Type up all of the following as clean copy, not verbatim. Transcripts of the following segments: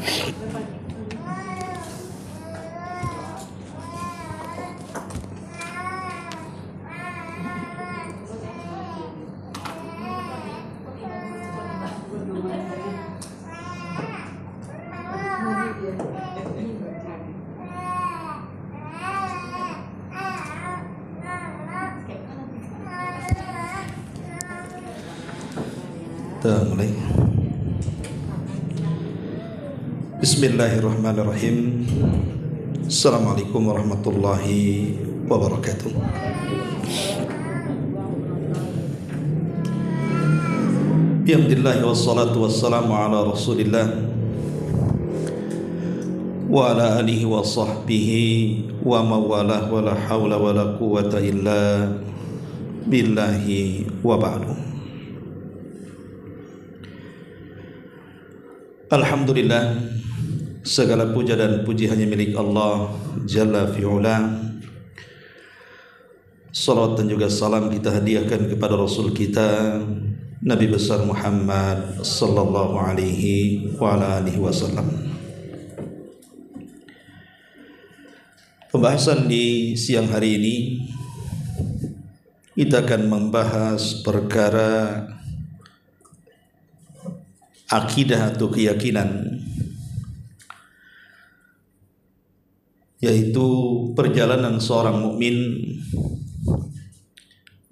Kita mulai. Bismillahirrahmanirrahim. Assalamualaikum warahmatullahi wabarakatuh. Bihamdillahi wassalatu wassalamu ala rasulillah wa ala alihi wa sahbihi wa mawalah wa la hawla wa la quwata illa billahi wa ba'du. Alhamdulillah, segala puja dan puji hanya milik Allah Jalla fi'ula. Salawat dan juga salam kita hadiahkan kepada Rasul kita Nabi besar Muhammad sallallahu alaihi wa ala alihi wasallam. Pembahasan di siang hari ini kita akan membahas perkara akidah atau keyakinan, yaitu perjalanan seorang mukmin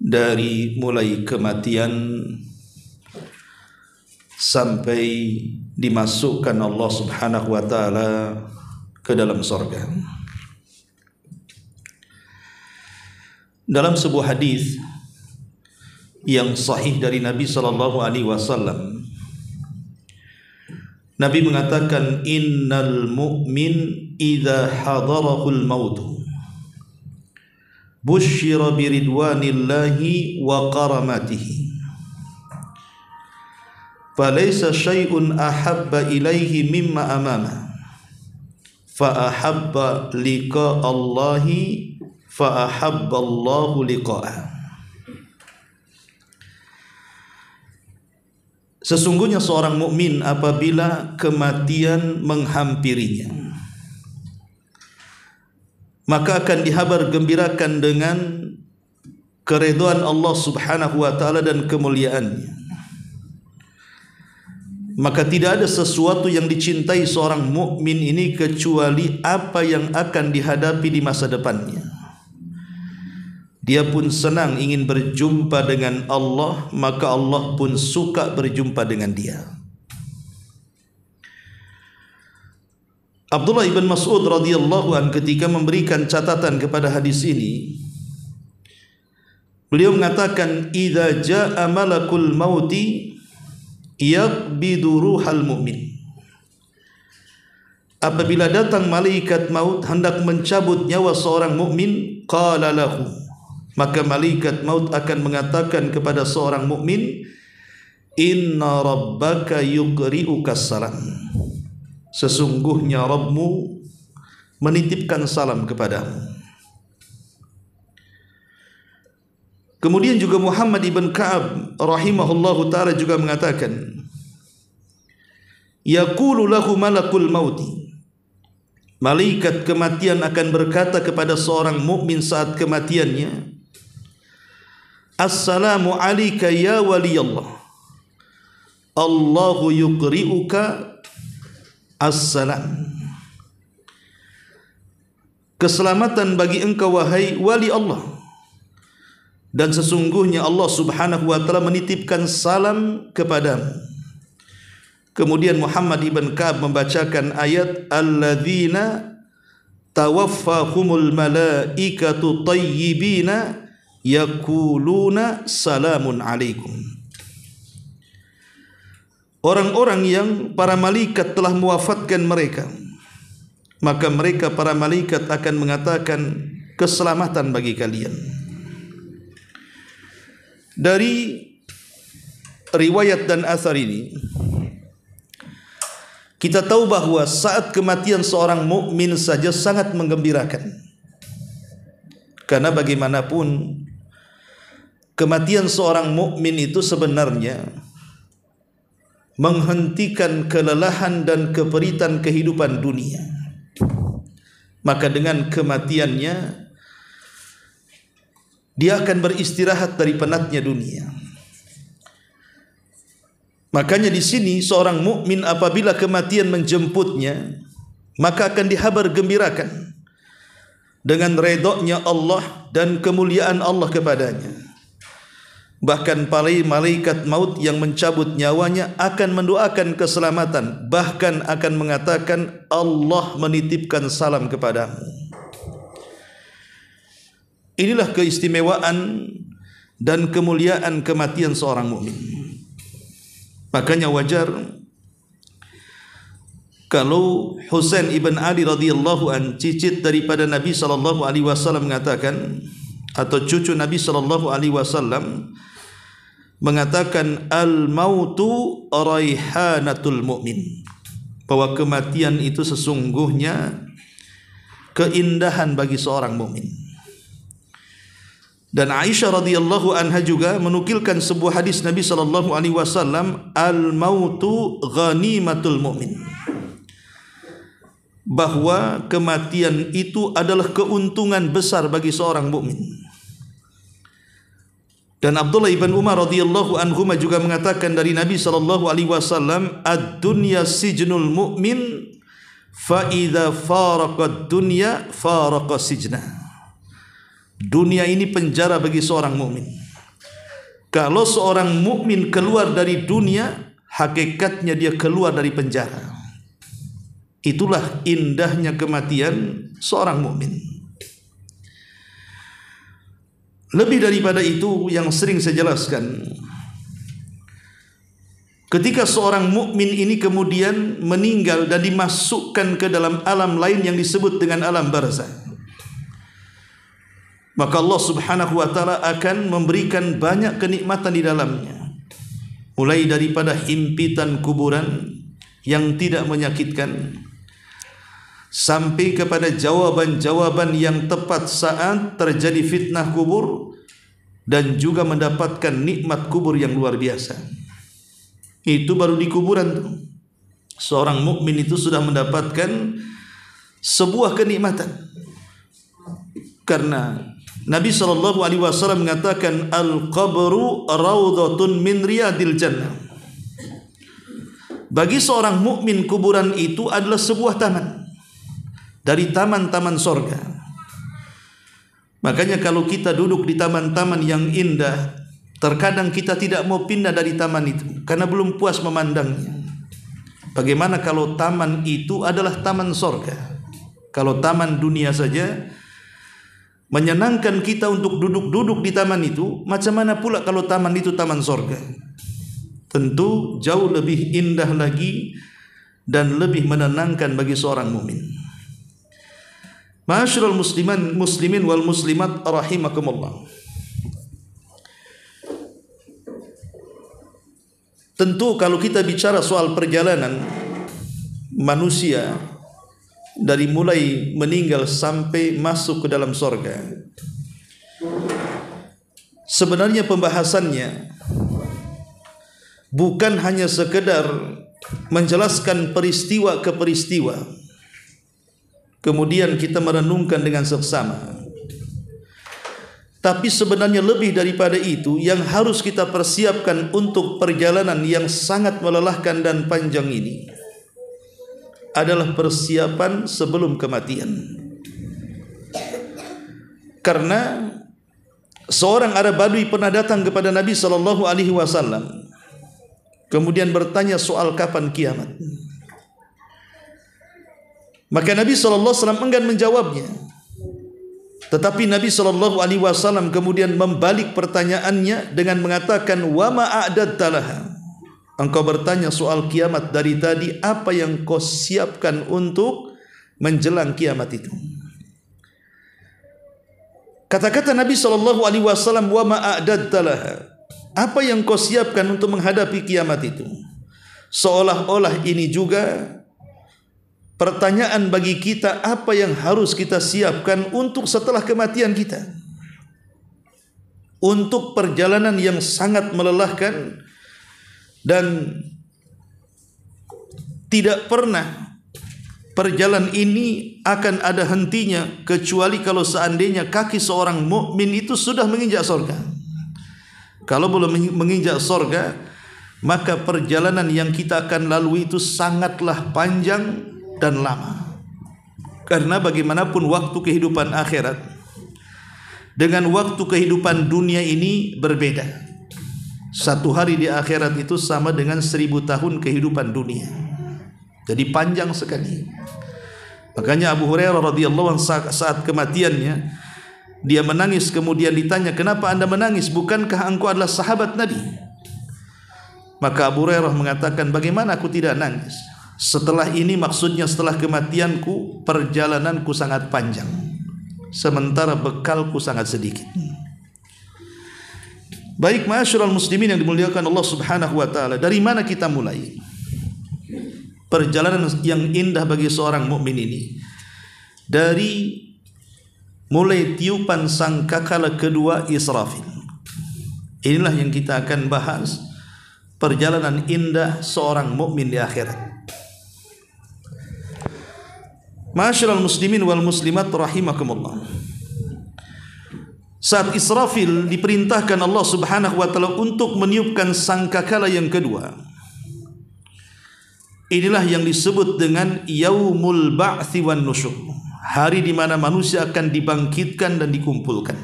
dari mulai kematian sampai dimasukkan Allah Subhanahu wa taala ke dalam surga. Dalam sebuah hadis yang sahih dari Nabi sallallahu alaihi wasallam, Nabi mengatakan, innal mu'min idza hadarahul maut busyira biridwanillahi wa karamatihi falaysa syai'un ahabba ilaihi mimma amama fa ahabba liqa Allahi fa ahabba Allahu liqa'ah. Sesungguhnya seorang mukmin apabila kematian menghampirinya, maka akan dihabar gembirakan dengan keridhaan Allah Subhanahu wa taala dan kemuliaannya. Maka tidak ada sesuatu yang dicintai seorang mukmin ini kecuali apa yang akan dihadapi di masa depannya. Dia pun senang ingin berjumpa dengan Allah, maka Allah pun suka berjumpa dengan dia. Abdullah ibn Mas'ud radhiyallahu an ketika memberikan catatan kepada hadis ini, beliau mengatakan, idza jaa malakul mauti yaqbidu ruhal mu'min. Apabila datang malaikat maut hendak mencabut nyawa seorang mukmin, qala lahu, maka malaikat maut akan mengatakan kepada seorang mukmin, inna rabbaka yuqri'uka salam. Sesungguhnya Rabbmu menitipkan salam kepadamu. Kemudian juga Muhammad ibn Ka'ab rahimahullahu ta'ala juga mengatakan, yaqulu lahu malakul mauti, malaikat kematian akan berkata kepada seorang mukmin saat kematiannya, assalamu alayka ya waliyallah, Allahu yuqri'uka assalam. Keselamatan bagi engkau wahai wali Allah, dan sesungguhnya Allah Subhanahu wa taala menitipkan salam kepadamu. Kemudian Muhammad ibn Ka'ab membacakan ayat alladzina tawaffahumul malaikatu tayyibina yaquluna salamun alaikum. Orang-orang yang para malaikat telah mewafatkan mereka, maka mereka para malaikat akan mengatakan keselamatan bagi kalian. Dari riwayat dan asar ini kita tahu bahwa saat kematian seorang mukmin saja sangat menggembirakan. Karena bagaimanapun kematian seorang mukmin itu sebenarnya menghentikan kelelahan dan keperitan kehidupan dunia. Maka dengan kematiannya dia akan beristirahat dari penatnya dunia. Makanya di sini seorang mukmin apabila kematian menjemputnya, maka akan dihabar gembirakan dengan redoknya Allah dan kemuliaan Allah kepadanya. Bahkan para malaikat maut yang mencabut nyawanya akan mendoakan keselamatan, bahkan akan mengatakan Allah menitipkan salam kepadamu. Inilah keistimewaan dan kemuliaan kematian seorang mukmin. Makanya wajar kalau Husain ibn Ali radhiyallahu an, cicit daripada Nabi sallallahu alaihi wasallam mengatakan, atau cucu Nabi sallallahu alaihi wasallam mengatakan, al-mautu raihanatul mu'min, bahwa kematian itu sesungguhnya keindahan bagi seorang mukmin. Dan Aisyah radhiyallahu anha juga menukilkan sebuah hadis Nabi sallallahu alaihi wasallam, al-mautu ghanimatul mu'min, bahwa kematian itu adalah keuntungan besar bagi seorang mukmin. Dan Abdullah ibn Umar radhiyallahu anhuma juga mengatakan dari Nabi sallallahu alaihi wasallam, ad-dunya sijnul mu'min fa idza faraqa ad-dunya faraqa sijna. Dunia ini penjara bagi seorang mukmin. Kalau seorang mukmin keluar dari dunia, hakikatnya dia keluar dari penjara. Itulah indahnya kematian seorang mukmin. Lebih daripada itu yang sering saya jelaskan, ketika seorang mukmin ini kemudian meninggal dan dimasukkan ke dalam alam lain yang disebut dengan alam barzakh, maka Allah Subhanahu wa taala akan memberikan banyak kenikmatan di dalamnya, mulai daripada himpitan kuburan yang tidak menyakitkan, sampai kepada jawaban-jawaban yang tepat saat terjadi fitnah kubur, dan juga mendapatkan nikmat kubur yang luar biasa. Itu baru di kuburan tuh. Seorang mukmin itu sudah mendapatkan sebuah kenikmatan. Karena Nabi sallallahu alaihi wasallam mengatakan, al-qabru raudhatun min riyadil jannah. Bagi seorang mukmin, kuburan itu adalah sebuah taman dari taman-taman sorga. Makanya kalau kita duduk di taman-taman yang indah, terkadang kita tidak mau pindah dari taman itu karena belum puas memandangnya. Bagaimana kalau taman itu adalah taman sorga? Kalau taman dunia saja menyenangkan kita untuk duduk-duduk di taman itu, macam mana pula kalau taman itu taman sorga? Tentu jauh lebih indah lagi dan lebih menenangkan bagi seorang mukmin. Ma'asyiral muslimin wal muslimat rahimakumullah. Tentu kalau kita bicara soal perjalanan manusia dari mulai meninggal sampai masuk ke dalam sorga, sebenarnya pembahasannya bukan hanya sekedar menjelaskan peristiwa ke peristiwa, kemudian kita merenungkan dengan seksama. Tapi sebenarnya lebih daripada itu, yang harus kita persiapkan untuk perjalanan yang sangat melelahkan dan panjang ini adalah persiapan sebelum kematian. Karena seorang Arab Badui pernah datang kepada Nabi sallallahu alaihi wasallam, kemudian bertanya soal kapan kiamat. Maka Nabi sallallahu alaihi wasallam enggan menjawabnya. Tetapi Nabi sallallahu alaihi wasallam kemudian membalik pertanyaannya dengan mengatakan, wa ma a'dadta laha. Engkau bertanya soal kiamat dari tadi, apa yang kau siapkan untuk menjelang kiamat itu? Kata-kata Nabi sallallahu alaihi wasallam, wa ma a'dadta laha, apa yang kau siapkan untuk menghadapi kiamat itu? Seolah-olah ini juga pertanyaan bagi kita, apa yang harus kita siapkan untuk setelah kematian kita, untuk perjalanan yang sangat melelahkan dan tidak pernah perjalanan ini akan ada hentinya kecuali kalau seandainya kaki seorang mukmin itu sudah menginjak surga. Kalau belum menginjak surga, maka perjalanan yang kita akan lalui itu sangatlah panjang dan lama. Karena bagaimanapun waktu kehidupan akhirat dengan waktu kehidupan dunia ini berbeda. Satu hari di akhirat itu sama dengan 1000 tahun kehidupan dunia. Jadi panjang sekali. Makanya Abu Hurairah radhiyallahu anhu saat kematiannya dia menangis, kemudian ditanya, "Kenapa Anda menangis? Bukankah engkau adalah sahabat Nabi?" Maka Abu Hurairah mengatakan, "Bagaimana aku tidak nangis? Setelah ini, maksudnya setelah kematianku, perjalananku sangat panjang, sementara bekalku sangat sedikit." Baik ma'asyiral muslimin yang dimuliakan Allah Subhanahu wa taala, dari mana kita mulai perjalanan yang indah bagi seorang mukmin ini? Dari mulai tiupan sangkakala kedua Israfil. Inilah yang kita akan bahas, perjalanan indah seorang mukmin di akhirat. Ma'asyiral muslimin wal muslimat rahimakumullah. Saat Israfil diperintahkan Allah Subhanahu wa taala untuk meniupkan sangkakala yang kedua, inilah yang disebut dengan yaumul ba'tsi wan nusyur, hari di mana manusia akan dibangkitkan dan dikumpulkan.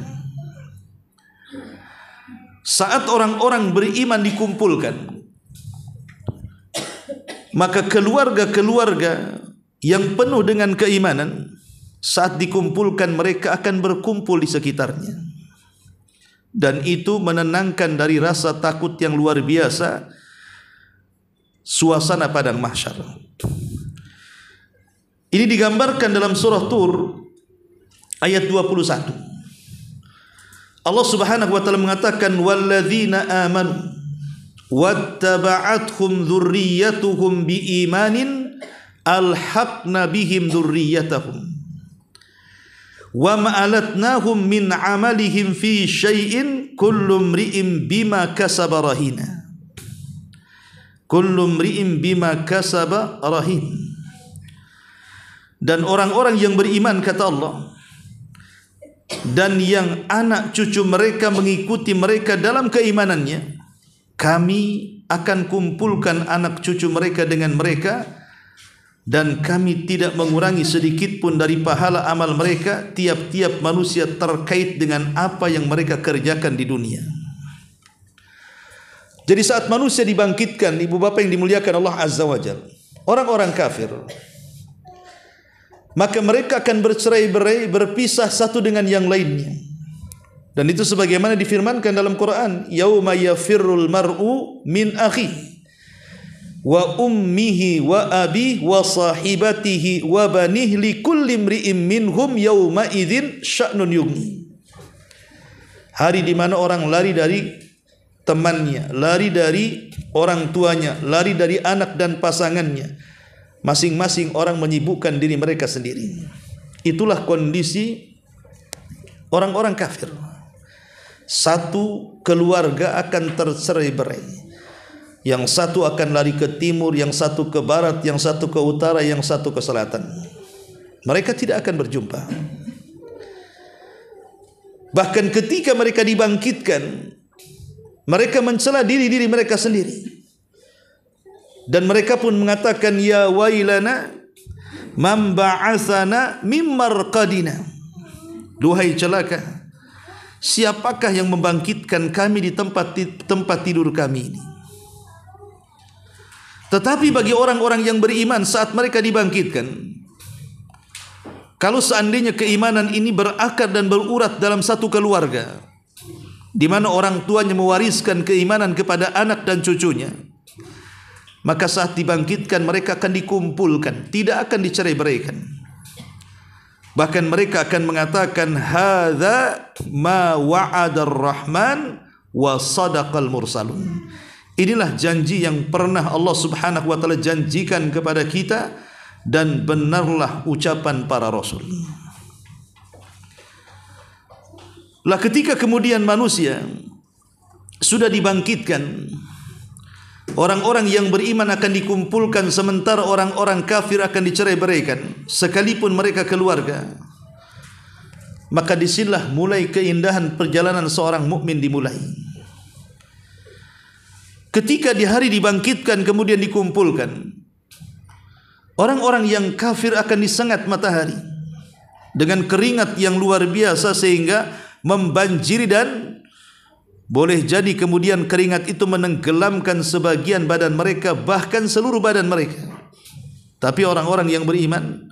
Saat orang-orang beriman dikumpulkan, maka keluarga-keluarga yang penuh dengan keimanan saat dikumpulkan mereka akan berkumpul di sekitarnya. Dan itu menenangkan dari rasa takut yang luar biasa suasana padang mahsyar. Ini digambarkan dalam surah Tur ayat 21. Allah Subhanahu wa taala mengatakan, "Walladzina amanu wattaba'athum dzurriyyatuhum biimanin alhaqna bihim dzurriyyatahum wa ma'alatnahum min amalihim fi syai'in kullu mri'in bima kasaba rahina." Kullu mri'in bima kasaba rahin. Dan orang-orang yang beriman, kata Allah, dan yang anak cucu mereka mengikuti mereka dalam keimanannya, kami akan kumpulkan anak cucu mereka dengan mereka, dan kami tidak mengurangi sedikit pun dari pahala amal mereka tiap-tiap manusia terkait dengan apa yang mereka kerjakan di dunia. Jadi saat manusia dibangkitkan, ibu bapak yang dimuliakan Allah Azza wa Jalla, orang-orang kafir, maka mereka akan bercerai-berai, berpisah satu dengan yang lainnya. Dan itu sebagaimana difirmankan dalam Quran, yauma yafirrul mar'u min akhihi wa ummihi wa abihi wa sahibatihi wa banihi likulli imri'in minhum yauma idzin sya'nun yughni. Hari di mana orang lari dari temannya, lari dari orang tuanya, lari dari anak dan pasangannya. Masing-masing orang menyibukkan diri mereka sendiri. Itulah kondisi orang-orang kafir. Satu keluarga akan tercerai-berai. Yang satu akan lari ke timur, yang satu ke barat, yang satu ke utara, yang satu ke selatan. Mereka tidak akan berjumpa. Bahkan ketika mereka dibangkitkan, mereka mencela diri-diri mereka sendiri. Dan mereka pun mengatakan, ya wailana man ba'atsana mim marqadina. Duhai celaka, siapakah yang membangkitkan kami di tempat tidur kami ini? Tetapi bagi orang-orang yang beriman saat mereka dibangkitkan, kalau seandainya keimanan ini berakar dan berurat dalam satu keluarga, di mana orang tuanya mewariskan keimanan kepada anak dan cucunya, maka saat dibangkitkan mereka akan dikumpulkan, tidak akan dicerai-beraikan. Bahkan mereka akan mengatakan, hadza ma wa'adar rahman wa sadaqal mursalun. Inilah janji yang pernah Allah Subhanahu wa taala janjikan kepada kita, dan benarlah ucapan para rasul. Lah ketika kemudian manusia sudah dibangkitkan, Orang-orang yang beriman akan dikumpulkan sementara orang-orang kafir akan dicerai-beraikan sekalipun mereka keluarga. Maka disinilah mulai keindahan perjalanan seorang mukmin dimulai. Ketika di hari dibangkitkan kemudian dikumpulkan, orang-orang yang kafir akan disengat matahari dengan keringat yang luar biasa sehingga membanjiri dan boleh jadi kemudian keringat itu menenggelamkan sebagian badan mereka, bahkan seluruh badan mereka. Tapi orang-orang yang beriman,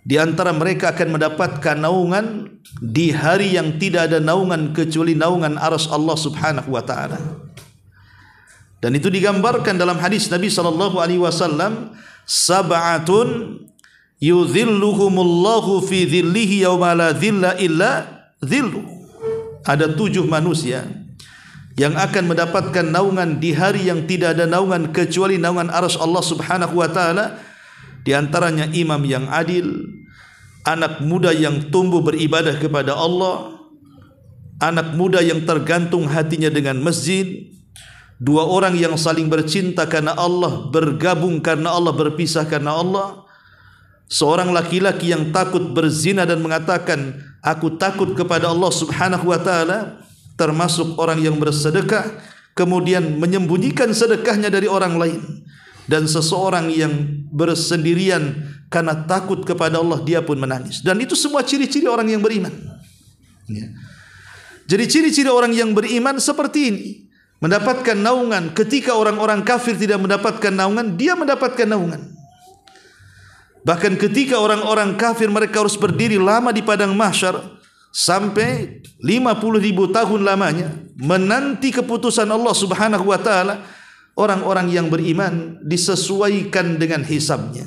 di antara mereka akan mendapatkan naungan di hari yang tidak ada naungan kecuali naungan arsy Allah Subhanahu wa taala. Dan itu digambarkan dalam hadis Nabi sallallahu alaihi wasallam, sab'atun yudhilluhumullahu fi dhillihi yauma la dhilla illa dhilluh. Ada 7 manusia yang akan mendapatkan naungan di hari yang tidak ada naungan kecuali naungan arsy Allah Subhanahu wa taala. Di antaranya imam yang adil, anak muda yang tumbuh beribadah kepada Allah, anak muda yang tergantung hatinya dengan masjid, 2 orang yang saling bercinta karena Allah, bergabung karena Allah, berpisah karena Allah, seorang laki-laki yang takut berzina dan mengatakan aku takut kepada Allah Subhanahu wa taala, termasuk orang yang bersedekah kemudian menyembunyikan sedekahnya dari orang lain, dan seseorang yang bersendirian karena takut kepada Allah dia pun menangis. Dan itu semua ciri-ciri orang yang beriman. Jadi ciri-ciri orang yang beriman seperti ini, mendapatkan naungan ketika orang-orang kafir tidak mendapatkan naungan, dia mendapatkan naungan. Bahkan ketika orang-orang kafir mereka harus berdiri lama di padang mahsyar sampai 50.000 tahun lamanya menanti keputusan Allah Subhanahu wa taala, orang-orang yang beriman disesuaikan dengan hisabnya.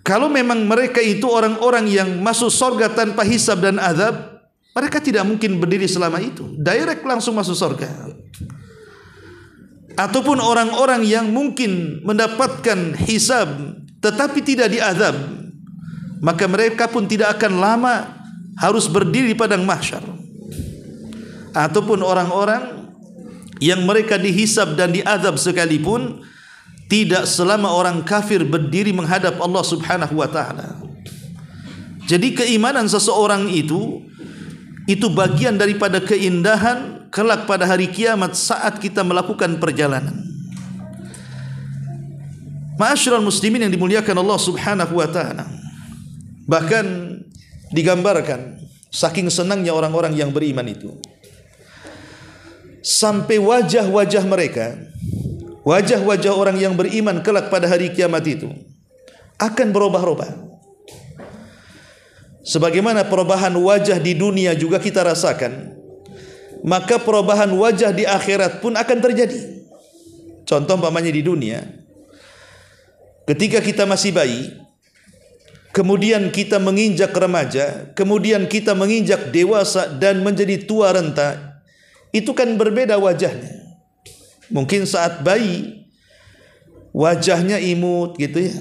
Kalau memang mereka itu orang-orang yang masuk surga tanpa hisab dan azab, mereka tidak mungkin berdiri selama itu, direct langsung masuk surga. Ataupun orang-orang yang mungkin mendapatkan hisab tetapi tidak diazab, maka mereka pun tidak akan lama harus berdiri di padang mahsyar. Ataupun orang-orang yang mereka dihisab dan diazab sekalipun tidak selama orang kafir berdiri menghadap Allah Subhanahu wa taala. Jadi keimanan seseorang itu bagian daripada keindahan kelak pada hari kiamat saat kita melakukan perjalanan. Ma'asyiral muslimin yang dimuliakan Allah Subhanahu wa taala. Bahkan digambarkan saking senangnya orang-orang yang beriman itu, sampai wajah-wajah mereka, wajah-wajah orang yang beriman kelak pada hari kiamat itu akan berubah-ubah. Sebagaimana perubahan wajah di dunia juga kita rasakan, maka perubahan wajah di akhirat pun akan terjadi. Contoh umpamanya di dunia, ketika kita masih bayi, kemudian kita menginjak remaja, kemudian kita menginjak dewasa dan menjadi tua renta, itu kan berbeda wajahnya. Mungkin saat bayi wajahnya imut gitu ya,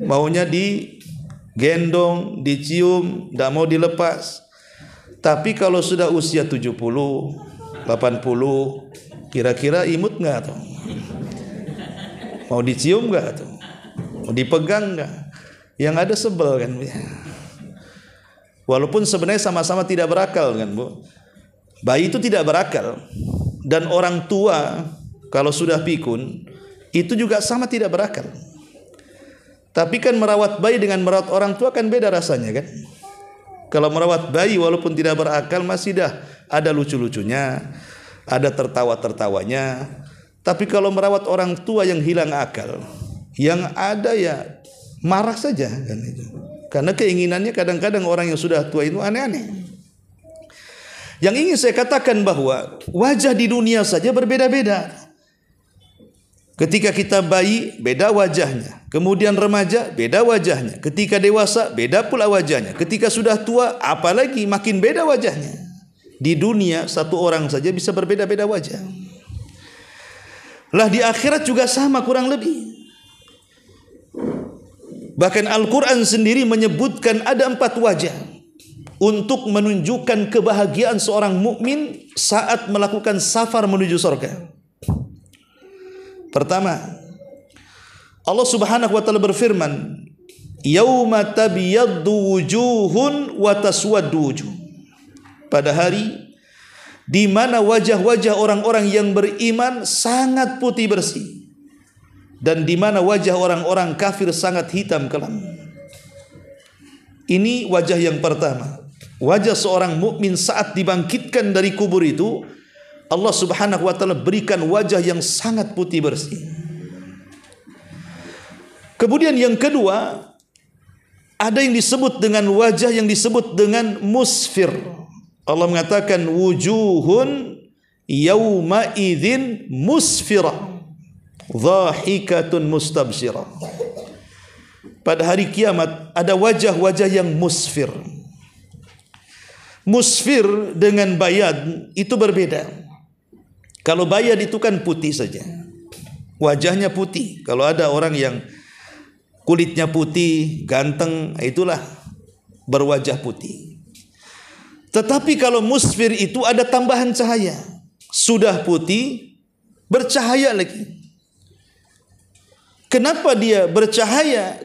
maunya digendong, dicium, tidak mau dilepas. Tapi kalau sudah usia 70, 80, kira-kira imut nggak tuh? Mau dicium nggak tuh? Mau dipegang nggak? Yang ada sebel kan. Walaupun sebenarnya sama-sama tidak berakal kan Bu. Bayi itu tidak berakal, dan orang tua kalau sudah pikun itu juga sama tidak berakal. Tapi kan merawat bayi dengan merawat orang tua kan beda rasanya kan. Kalau merawat bayi walaupun tidak berakal masih dah ada lucu-lucunya, ada tertawa-tertawanya. Tapi kalau merawat orang tua yang hilang akal, yang ada ya marah saja kan itu. Karena keinginannya kadang-kadang orang yang sudah tua itu aneh-aneh. Yang ingin saya katakan bahwa wajah di dunia saja berbeda-beda. Ketika kita bayi, beda wajahnya. Kemudian remaja, beda wajahnya. Ketika dewasa, beda pula wajahnya. Ketika sudah tua, apalagi makin beda wajahnya. Di dunia, satu orang saja bisa berbeda-beda wajah. Lah di akhirat juga sama kurang lebih. Bahkan Al-Quran sendiri menyebutkan ada 4 wajah untuk menunjukkan kebahagiaan seorang mukmin saat melakukan safar menuju surga. Pertama, Allah Subhanahu wa taala berfirman, "Yauma tabyaddu wujuhun wa taswaddu wujuh." Pada hari di mana wajah-wajah orang-orang yang beriman sangat putih bersih dan di mana wajah orang-orang kafir sangat hitam kelam. Ini wajah yang pertama. Wajah seorang mukmin saat dibangkitkan dari kubur itu, Allah Subhanahu wa taala berikan wajah yang sangat putih bersih. Kemudian yang kedua, ada yang disebut dengan wajah yang disebut dengan musfir. Allah mengatakan wujuhun yauma idzin musfirah dhahikatun mustabsyirah. Pada hari kiamat ada wajah-wajah yang musfir. Musfir dengan bayad itu berbeda. Kalau bayad itu kan putih saja, wajahnya putih. Kalau ada orang yang kulitnya putih, ganteng, itulah berwajah putih. Tetapi kalau musfir itu ada tambahan cahaya. Sudah putih, bercahaya lagi. Kenapa dia bercahaya?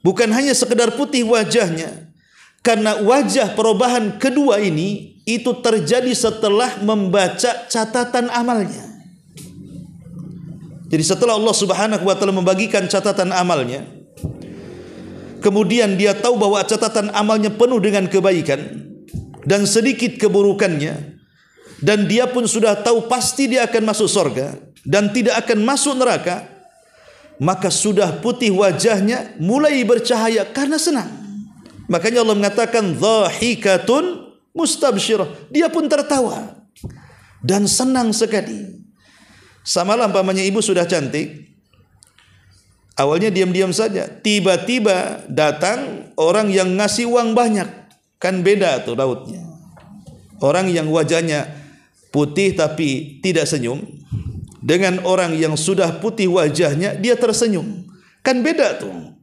Bukan hanya sekedar putih wajahnya, karena wajah perubahan kedua ini itu terjadi setelah membaca catatan amalnya. Jadi setelah Allah Subhanahu wa taala membagikan catatan amalnya, kemudian dia tahu bahwa catatan amalnya penuh dengan kebaikan dan sedikit keburukannya, dan dia pun sudah tahu pasti dia akan masuk surga dan tidak akan masuk neraka, maka sudah putih wajahnya mulai bercahaya karena senang. Makanya Allah mengatakan dhahikatun mustabsyirah, dia pun tertawa dan senang sekali. Samalah umpamanya ibu sudah cantik, awalnya diam-diam saja, tiba-tiba datang orang yang ngasih uang banyak, kan beda tuh rautnya. Orang yang wajahnya putih tapi tidak senyum, dengan orang yang sudah putih wajahnya dia tersenyum, kan beda tuh,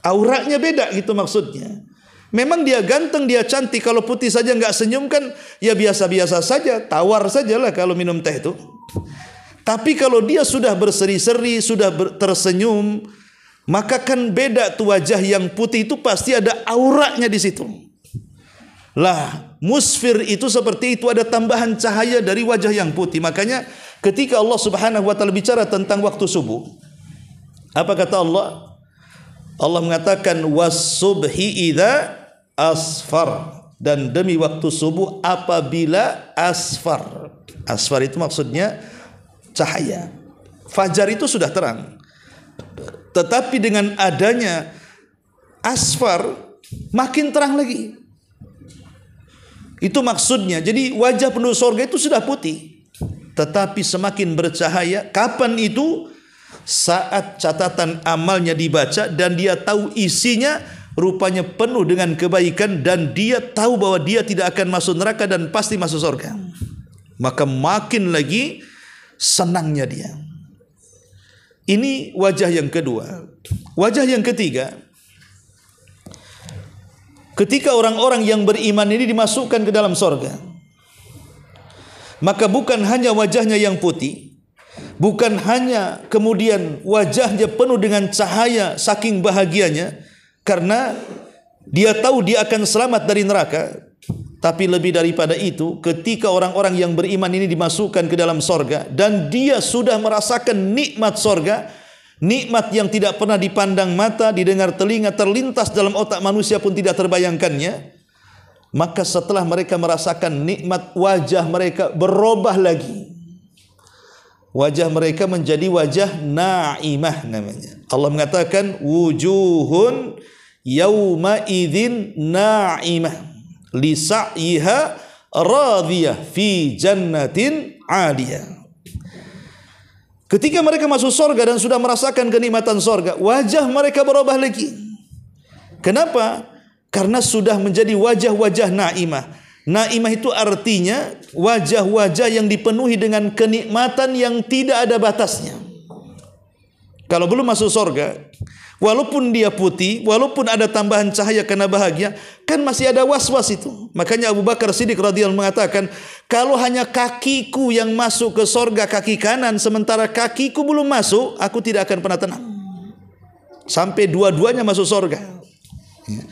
auranya beda gitu maksudnya. Memang dia ganteng, dia cantik, kalau putih saja nggak senyum kan ya biasa-biasa saja, tawar sajalah kalau minum teh itu. Tapi kalau dia sudah berseri-seri, sudah tersenyum, maka kan beda tuh wajah yang putih itu pasti ada auranya di situ. Lah, musfir itu seperti itu, ada tambahan cahaya dari wajah yang putih. Makanya ketika Allah Subhanahu wa taala bicara tentang waktu subuh, apa kata Allah? Allah mengatakan was-subhi idza asfar, dan demi waktu subuh apabila asfar. Asfar itu maksudnya cahaya. Fajar itu sudah terang, tetapi dengan adanya asfar makin terang lagi. Itu maksudnya. Jadi wajah penduduk surga itu sudah putih, tetapi semakin bercahaya. Kapan itu? Saat catatan amalnya dibaca dan dia tahu isinya rupanya penuh dengan kebaikan, dan dia tahu bahwa dia tidak akan masuk neraka dan pasti masuk surga. Maka makin lagi senangnya dia. Ini wajah yang kedua. Wajah yang ketiga, ketika orang-orang yang beriman ini dimasukkan ke dalam surga, maka bukan hanya wajahnya yang putih, bukan hanya kemudian wajahnya penuh dengan cahaya saking bahagianya karena dia tahu dia akan selamat dari neraka, tapi lebih daripada itu, ketika orang-orang yang beriman ini dimasukkan ke dalam sorga dan dia sudah merasakan nikmat sorga, nikmat yang tidak pernah dipandang mata, didengar telinga, terlintas dalam otak manusia pun tidak terbayangkannya, maka setelah mereka merasakan nikmat, wajah mereka berubah lagi. Wajah mereka menjadi wajah na'imah namanya. Allah mengatakan wujuhun yauma idzin na'imah li sa'yiha radiyah fi jannatin 'aliyah. Ketika mereka masuk surga dan sudah merasakan kenikmatan surga, wajah mereka berubah lagi. Kenapa? Karena sudah menjadi wajah-wajah na'imah. Na'imah itu artinya wajah-wajah yang dipenuhi dengan kenikmatan yang tidak ada batasnya. kalau belum masuk surga, walaupun dia putih, walaupun ada tambahan cahaya karena bahagia, kan masih ada was-was itu. Makanya Abu Bakar Siddiq radhiyallahu mengatakan, kalau hanya kakiku yang masuk ke surga kaki kanan, sementara kakiku belum masuk, aku tidak akan pernah tenang sampai dua-duanya masuk surga. Ya.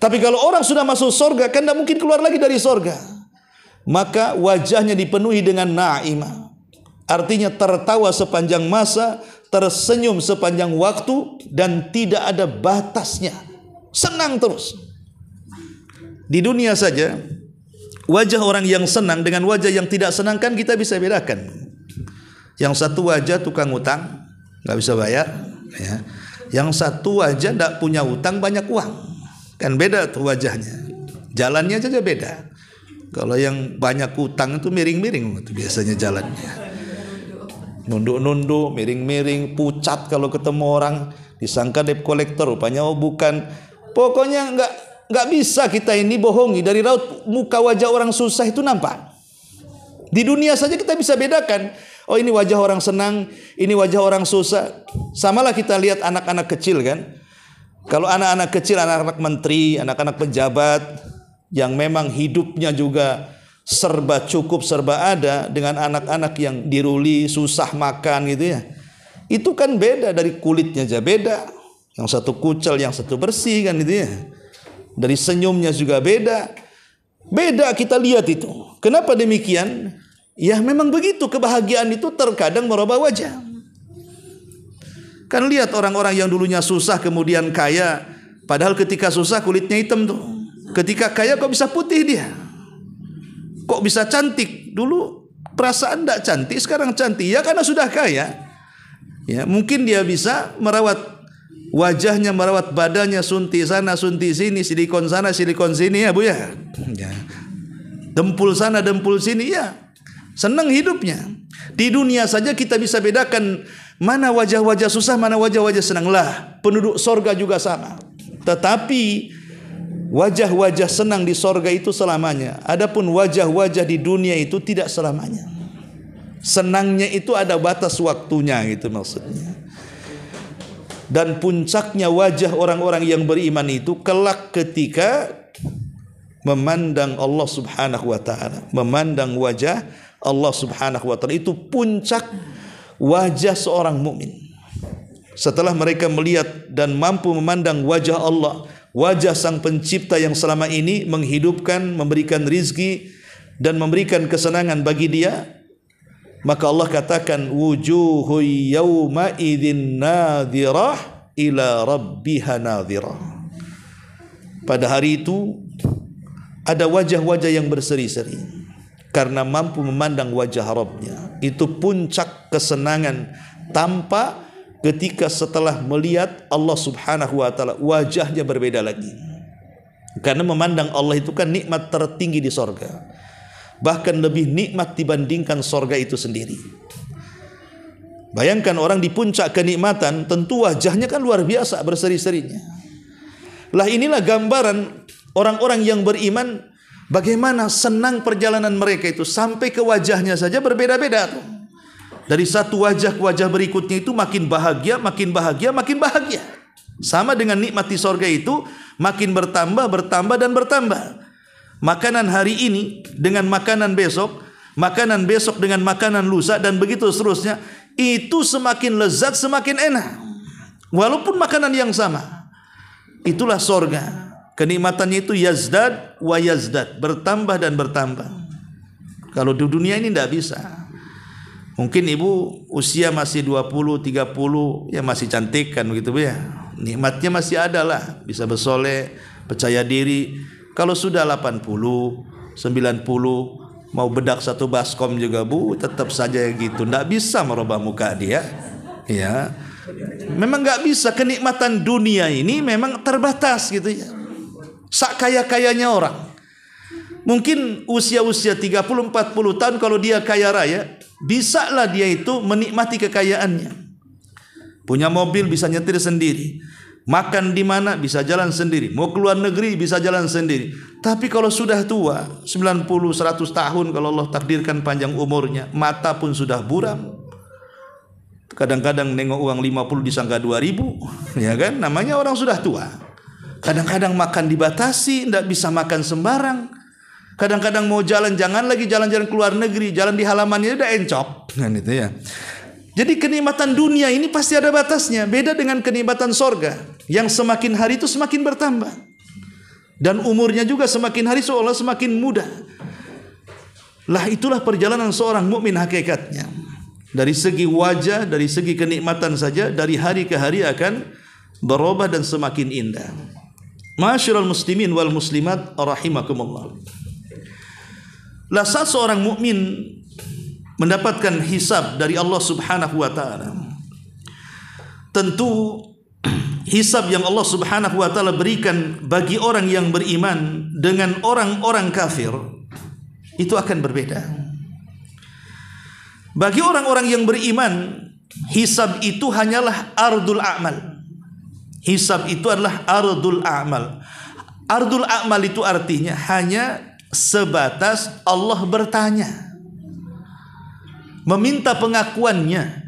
Tapi kalau orang sudah masuk surga, kan tidak mungkin keluar lagi dari surga. Maka wajahnya dipenuhi dengan na'imah, artinya tertawa sepanjang masa, tersenyum sepanjang waktu, dan tidak ada batasnya, senang terus. Di dunia saja, wajah orang yang senang dengan wajah yang tidak senang kan kita bisa bedakan. Yang satu wajah tukang utang, nggak bisa bayar, ya. Yang satu wajah tidak punya utang, banyak uang, kan beda tuh wajahnya, jalannya saja beda. Kalau yang banyak utang itu miring-miring itu biasanya jalannya, nunduk-nunduk, miring-miring, pucat kalau ketemu orang, disangka debt collector, rupanya oh bukan. Pokoknya nggak bisa kita ini bohongi, dari raut muka wajah orang susah itu nampak. Di dunia saja kita bisa bedakan, oh ini wajah orang senang, ini wajah orang susah. Samalah kita lihat anak-anak kecil kan. Kalau anak-anak kecil, anak-anak menteri, anak-anak pejabat yang memang hidupnya juga serba cukup, serba ada, dengan anak-anak yang diruli, susah makan gitu ya. Itu kan beda, dari kulitnya aja beda. Yang satu kucel, yang satu bersih kan gitu ya. Dari senyumnya juga beda. Beda kita lihat itu. Kenapa demikian? Ya memang begitu, kebahagiaan itu terkadang merubah wajah. Kan lihat orang-orang yang dulunya susah kemudian kaya, padahal ketika susah kulitnya hitam tuh. Ketika kaya kok bisa putih dia? Kok bisa cantik? Dulu perasaan tidak cantik, sekarang cantik. Ya karena sudah kaya. Ya, mungkin dia bisa merawat wajahnya, merawat badannya, suntik sana, suntik sini, silikon sana, silikon sini ya Bu ya. Ya. Dempul sana, dempul sini ya. Senang hidupnya. Di dunia saja kita bisa bedakan mana wajah-wajah susah, mana wajah-wajah senang. Lah, penduduk sorga juga sama. Tetapi wajah-wajah senang di sorga itu selamanya. Adapun wajah-wajah di dunia itu tidak selamanya. Senangnya itu ada batas waktunya, gitu maksudnya. Dan puncaknya wajah orang-orang yang beriman itu kelak ketika memandang Allah Subhanahu wa taala, memandang wajah Allah Subhanahu wa taala, itu puncak wajah seorang mukmin. Setelah mereka melihat dan mampu memandang wajah Allah, wajah Sang Pencipta yang selama ini menghidupkan, memberikan rizki dan memberikan kesenangan bagi dia, maka Allah katakan wujuhu yawma idzin nadhirah ila rabbiha nadhirah. Pada hari itu ada wajah-wajah yang berseri-seri karena mampu memandang wajah Rabbnya. Itu puncak kesenangan tanpa ketika setelah melihat Allah Subhanahu wa taala wajahnya berbeda lagi. Karena memandang Allah itu kan nikmat tertinggi di sorga, bahkan lebih nikmat dibandingkan sorga itu sendiri. Bayangkan orang di puncak kenikmatan, tentu wajahnya kan luar biasa berseri-serinya. Lah inilah gambaran orang-orang yang beriman, bagaimana senang perjalanan mereka itu, sampai ke wajahnya saja berbeda-beda tuh. Dari satu wajah ke wajah berikutnya itu makin bahagia, makin bahagia, makin bahagia. Sama dengan nikmat di sorga itu, makin bertambah, bertambah dan bertambah. Makanan hari ini dengan makanan besok dengan makanan lusa, dan begitu seterusnya. Itu semakin lezat, semakin enak, walaupun makanan yang sama. Itulah sorga. Kenikmatannya itu yazdad wa yazdad, bertambah dan bertambah. Kalau di dunia ini tidak bisa. Mungkin ibu usia masih 20, 30, ya masih cantik kan begitu ya. Nikmatnya masih ada lah, bisa bersoleh, percaya diri. Kalau sudah 80, 90, mau bedak satu baskom juga Bu, tetap saja gitu, tidak bisa merubah muka dia. Ya, memang nggak bisa. Kenikmatan dunia ini memang terbatas gitu ya. Sak kaya-kayanya orang, mungkin usia-usia 30-40 tahun, kalau dia kaya raya, bisa lah dia itu menikmati kekayaannya. Punya mobil bisa nyetir sendiri, makan di mana bisa jalan sendiri, mau keluar negeri bisa jalan sendiri. Tapi kalau sudah tua, 90, 100 tahun, kalau Allah takdirkan panjang umurnya, mata pun sudah buram, Kadang-kadang nengok uang 50 disangka 2000, ya kan? Namanya orang sudah tua. Kadang-kadang makan dibatasi, tidak bisa makan sembarang. Kadang-kadang mau jalan, jangan lagi jalan-jalan ke luar negeri, jalan di halamannya udah encok, kan itu ya. Jadi kenikmatan dunia ini pasti ada batasnya. Beda dengan kenikmatan sorga, yang semakin hari itu semakin bertambah, dan umurnya juga semakin hari seolah semakin muda. Lah itulah perjalanan seorang mukmin hakikatnya. Dari segi wajah, dari segi kenikmatan saja, dari hari ke hari akan berubah dan semakin indah. Ma'asyiral muslimin wal muslimat rahimakumullah. Lah saat seorang mukmin mendapatkan hisab dari Allah Subhanahu wa taala, tentu hisab yang Allah Subhanahu wa taala berikan bagi orang yang beriman dengan orang-orang kafir itu akan berbeda. Bagi orang-orang yang beriman, hisab itu hanyalah ardul a'mal. Hisab itu adalah ardul a'mal. Ardul a'mal itu artinya hanya sebatas Allah bertanya, meminta pengakuannya,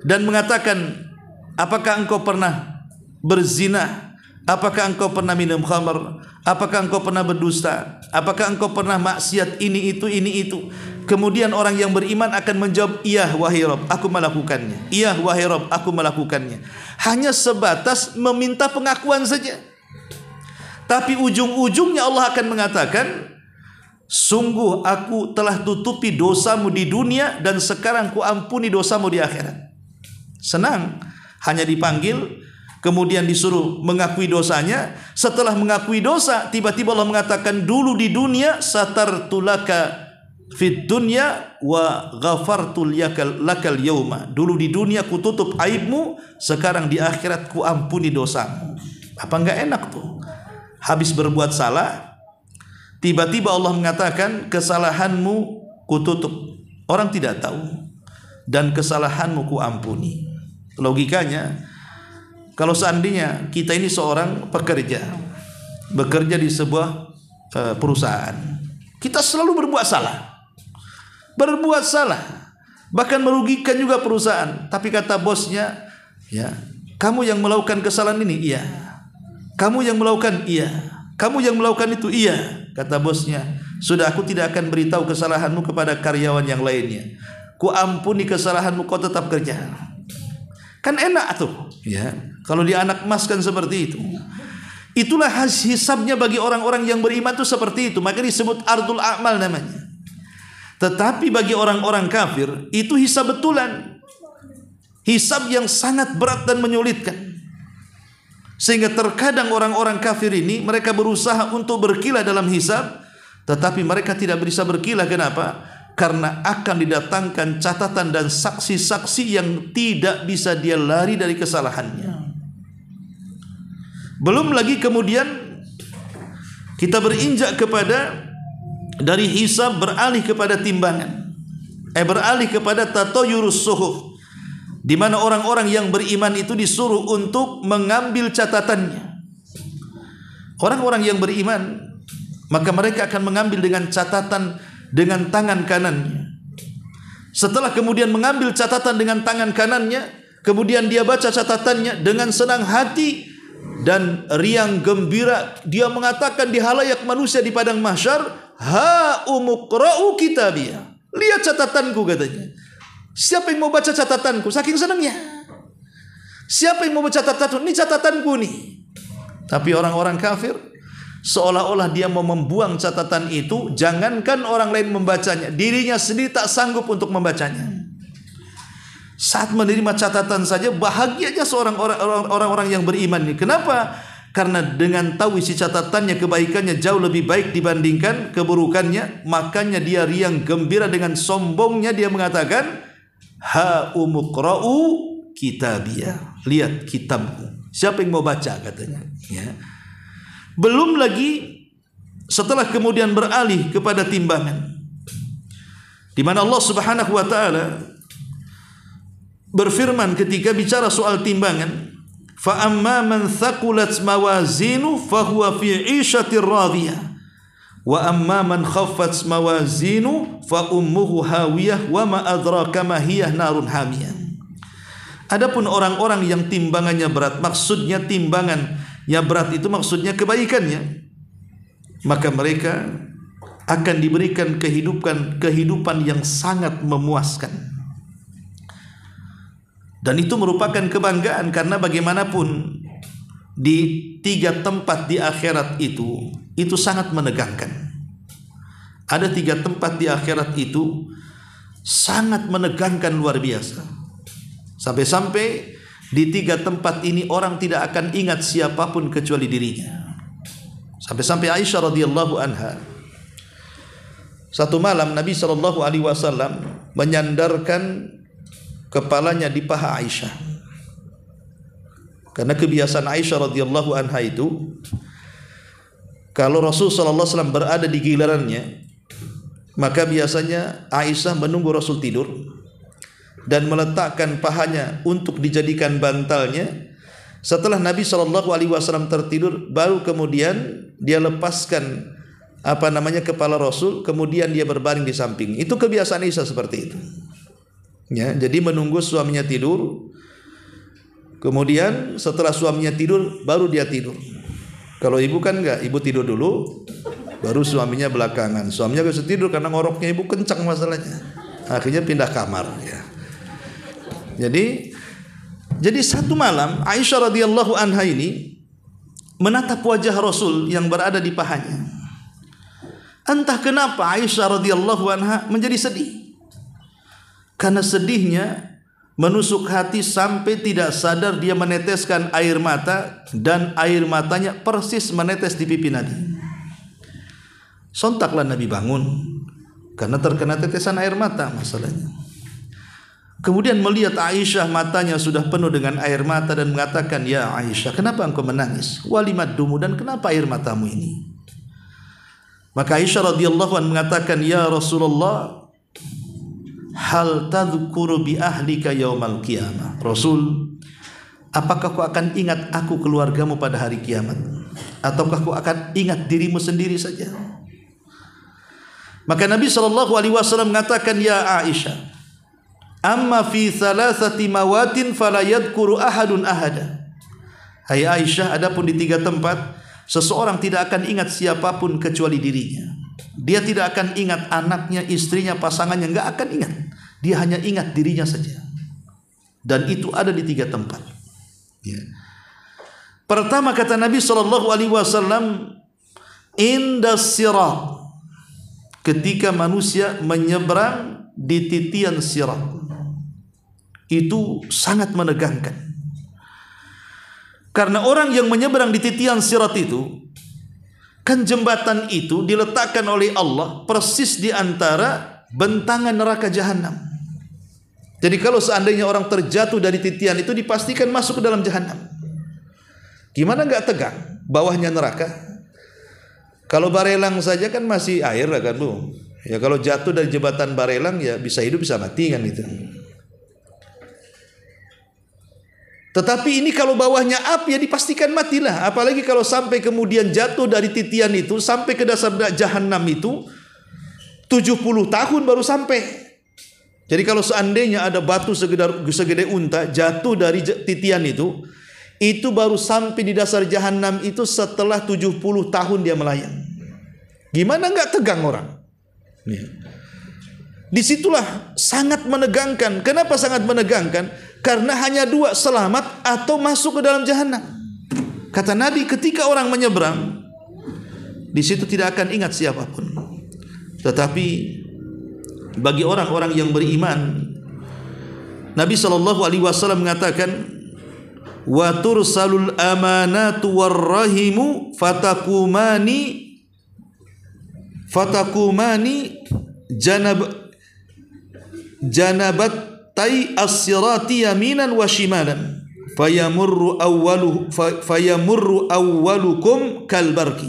dan mengatakan, apakah engkau pernah berzina? Apakah engkau pernah minum khamar? Apakah engkau pernah berdusta? Apakah engkau pernah maksiat ini itu? Kemudian orang yang beriman akan menjawab, iya wahai Rabb, aku melakukannya. Iya wahai Rabb, aku melakukannya. Hanya sebatas meminta pengakuan saja. Tapi ujung-ujungnya Allah akan mengatakan, sungguh aku telah tutupi dosamu di dunia dan sekarang ku ampuni dosamu di akhirat. Senang, hanya dipanggil, kemudian disuruh mengakui dosanya. Setelah mengakui dosa, tiba-tiba Allah mengatakan, dulu di dunia satartulaka fid dunya wa ghafartul lakal yauma. Dulu di dunia ku tutup aibmu, sekarang di akhirat ku ampuni dosamu. Apa enggak enak tuh? Habis berbuat salah, tiba-tiba Allah mengatakan, kesalahanmu ku tutup, orang tidak tahu, dan kesalahanmu ku ampuni. Logikanya, kalau seandainya kita ini seorang pekerja, bekerja di sebuah perusahaan, kita selalu berbuat salah, bahkan merugikan juga perusahaan. Tapi kata bosnya, ya, kamu yang melakukan kesalahan ini, iya. Kamu yang melakukan, iya. Kamu yang melakukan itu, iya. Kata bosnya, sudah, aku tidak akan beritahu kesalahanmu kepada karyawan yang lainnya. Ku ampuni kesalahanmu, kau tetap kerja. Kan enak tuh, ya. Kalau di anak emas kan seperti itu. Itulah hisabnya bagi orang-orang yang beriman itu seperti itu. Maka disebut ardul a'mal namanya. Tetapi bagi orang-orang kafir itu hisab betulan. Hisab yang sangat berat dan menyulitkan. Sehingga terkadang orang-orang kafir ini mereka berusaha untuk berkilah dalam hisab, tetapi mereka tidak bisa berkilah. Kenapa? Karena akan didatangkan catatan dan saksi-saksi yang tidak bisa dia lari dari kesalahannya. Belum lagi kemudian kita berinjak kepada dari hisab beralih kepada timbangan, beralih kepada tatayurus suhuf, di mana orang-orang yang beriman itu disuruh untuk mengambil catatannya. Orang-orang yang beriman, maka mereka akan mengambil dengan catatan dengan tangan kanannya. Setelah kemudian mengambil catatan dengan tangan kanannya, kemudian dia baca catatannya dengan senang hati dan riang gembira. Dia mengatakan di halayak manusia di padang mahsyar, ha umuqra'u kitabiyah. Lihat catatanku, katanya. Siapa yang mau baca catatanku? Saking senangnya. Siapa yang mau baca catatanku? Ini catatanku nih. Tapi orang-orang kafir seolah-olah dia mau membuang catatan itu. Jangankan orang lain membacanya, dirinya sendiri tak sanggup untuk membacanya. Saat menerima catatan saja bahagianya seorang orang-orang yang beriman ini. Kenapa? Karena dengan tahu isi catatannya kebaikannya jauh lebih baik dibandingkan keburukannya, makanya dia riang gembira. Dengan sombongnya dia mengatakan, ha umuqra'u kitabiyah. Lihat kitabku. Siapa yang mau baca, katanya, ya. Belum lagi setelah kemudian beralih kepada timbangan, di mana Allah Subhanahu wa taala berfirman ketika bicara soal timbangan, fa amma man thaqulat mawazinu fahuwa fi 'ishatir radiyah wa amma man khaffat mawazinu fa ummuhu hawiyah wa ma adraka ma hiyah narun hamiyah. Adapun orang-orang yang timbangannya berat, maksudnya timbangannya berat itu maksudnya kebaikannya, maka mereka akan diberikan kehidupan yang sangat memuaskan. Dan itu merupakan kebanggaan, karena bagaimanapun di 3 tempat di akhirat itu sangat menegangkan. Ada 3 tempat di akhirat itu sangat menegangkan luar biasa. Sampai-sampai di 3 tempat ini orang tidak akan ingat siapapun kecuali dirinya. Sampai-sampai Aisyah radhiyallahu anha, satu malam Nabi SAW menyandarkan kepalanya di paha Aisyah. Karena kebiasaan Aisyah radhiyallahu anha itu, kalau Rasul SAW berada di gilirannya, maka biasanya Aisyah menunggu Rasul tidur dan meletakkan pahanya untuk dijadikan bantalnya. Setelah Nabi SAW tertidur, baru kemudian dia lepaskan kepala Rasul, kemudian dia berbaring di samping. Itu kebiasaan Aisyah seperti itu. Ya, jadi menunggu suaminya tidur, kemudian setelah suaminya tidur baru dia tidur. Kalau ibu kan enggak, ibu tidur dulu, baru suaminya belakangan. Suaminya bisa tidur karena ngoroknya ibu kencang masalahnya. Akhirnya pindah kamar. Ya. Jadi satu malam Aisyah radhiyallahu anha ini menatap wajah Rasul yang berada di pahanya. Entah kenapa Aisyah radhiyallahu anha menjadi sedih. Karena sedihnya menusuk hati sampai tidak sadar dia meneteskan air mata, dan air matanya persis menetes di pipi Nabi. Sontaklah Nabi bangun karena terkena tetesan air mata masalahnya. Kemudian melihat Aisyah matanya sudah penuh dengan air mata dan mengatakan, "Ya Aisyah, kenapa engkau menangis? Walimaddumu, dan kenapa air matamu ini?" Maka Aisyah radhiyallahu anha mengatakan, "Ya Rasulullah, hal tadhkuru bi ahlika yaumal qiyamah?" Rasul, apakah kau akan ingat aku keluargamu pada hari kiamat, ataukah kau akan ingat dirimu sendiri saja? Maka Nabi SAW mengatakan, "Ya Aisyah, amma fi thalathati mawatin fala yadhkuru ahadun ahada." Hai Aisyah, adapun di 3 tempat seseorang tidak akan ingat siapapun kecuali dirinya. Dia tidak akan ingat anaknya, istrinya, pasangannya, enggak akan ingat. Dia hanya ingat dirinya saja. Dan itu ada di 3 tempat. Ya. Pertama kata Nabi SAW, indas sirat, ketika manusia menyeberang di titian sirat. Itu sangat menegangkan. Karena orang yang menyeberang di titian sirat itu, kan jembatan itu diletakkan oleh Allah persis di antara bentangan neraka jahanam. Jadi kalau seandainya orang terjatuh dari titian itu, dipastikan masuk ke dalam jahanam. Gimana enggak tegang? Bawahnya neraka. Kalau Barelang saja kan masih air kan Bu. Ya kalau jatuh dari jembatan Barelang ya bisa hidup bisa mati kan itu. Tetapi ini kalau bawahnya api ya dipastikan matilah. Apalagi kalau sampai kemudian jatuh dari titian itu sampai ke dasar jahanam itu 70 tahun baru sampai. Jadi kalau seandainya ada batu segede unta jatuh dari titian itu baru sampai di dasar jahanam itu setelah 70 tahun dia melayang. Gimana enggak tegang orang? Disitulah sangat menegangkan. Kenapa sangat menegangkan? Karena hanya 2, selamat atau masuk ke dalam jahanam. Kata Nabi, ketika orang menyeberang, di situ tidak akan ingat siapapun. Tetapi bagi orang-orang yang beriman, Nabi SAW mengatakan, wa tursalul amanatu warrahimu fatakumani janabat tai as-sirati yaminan wa shimalan fayamurru awwalukum kalbarki.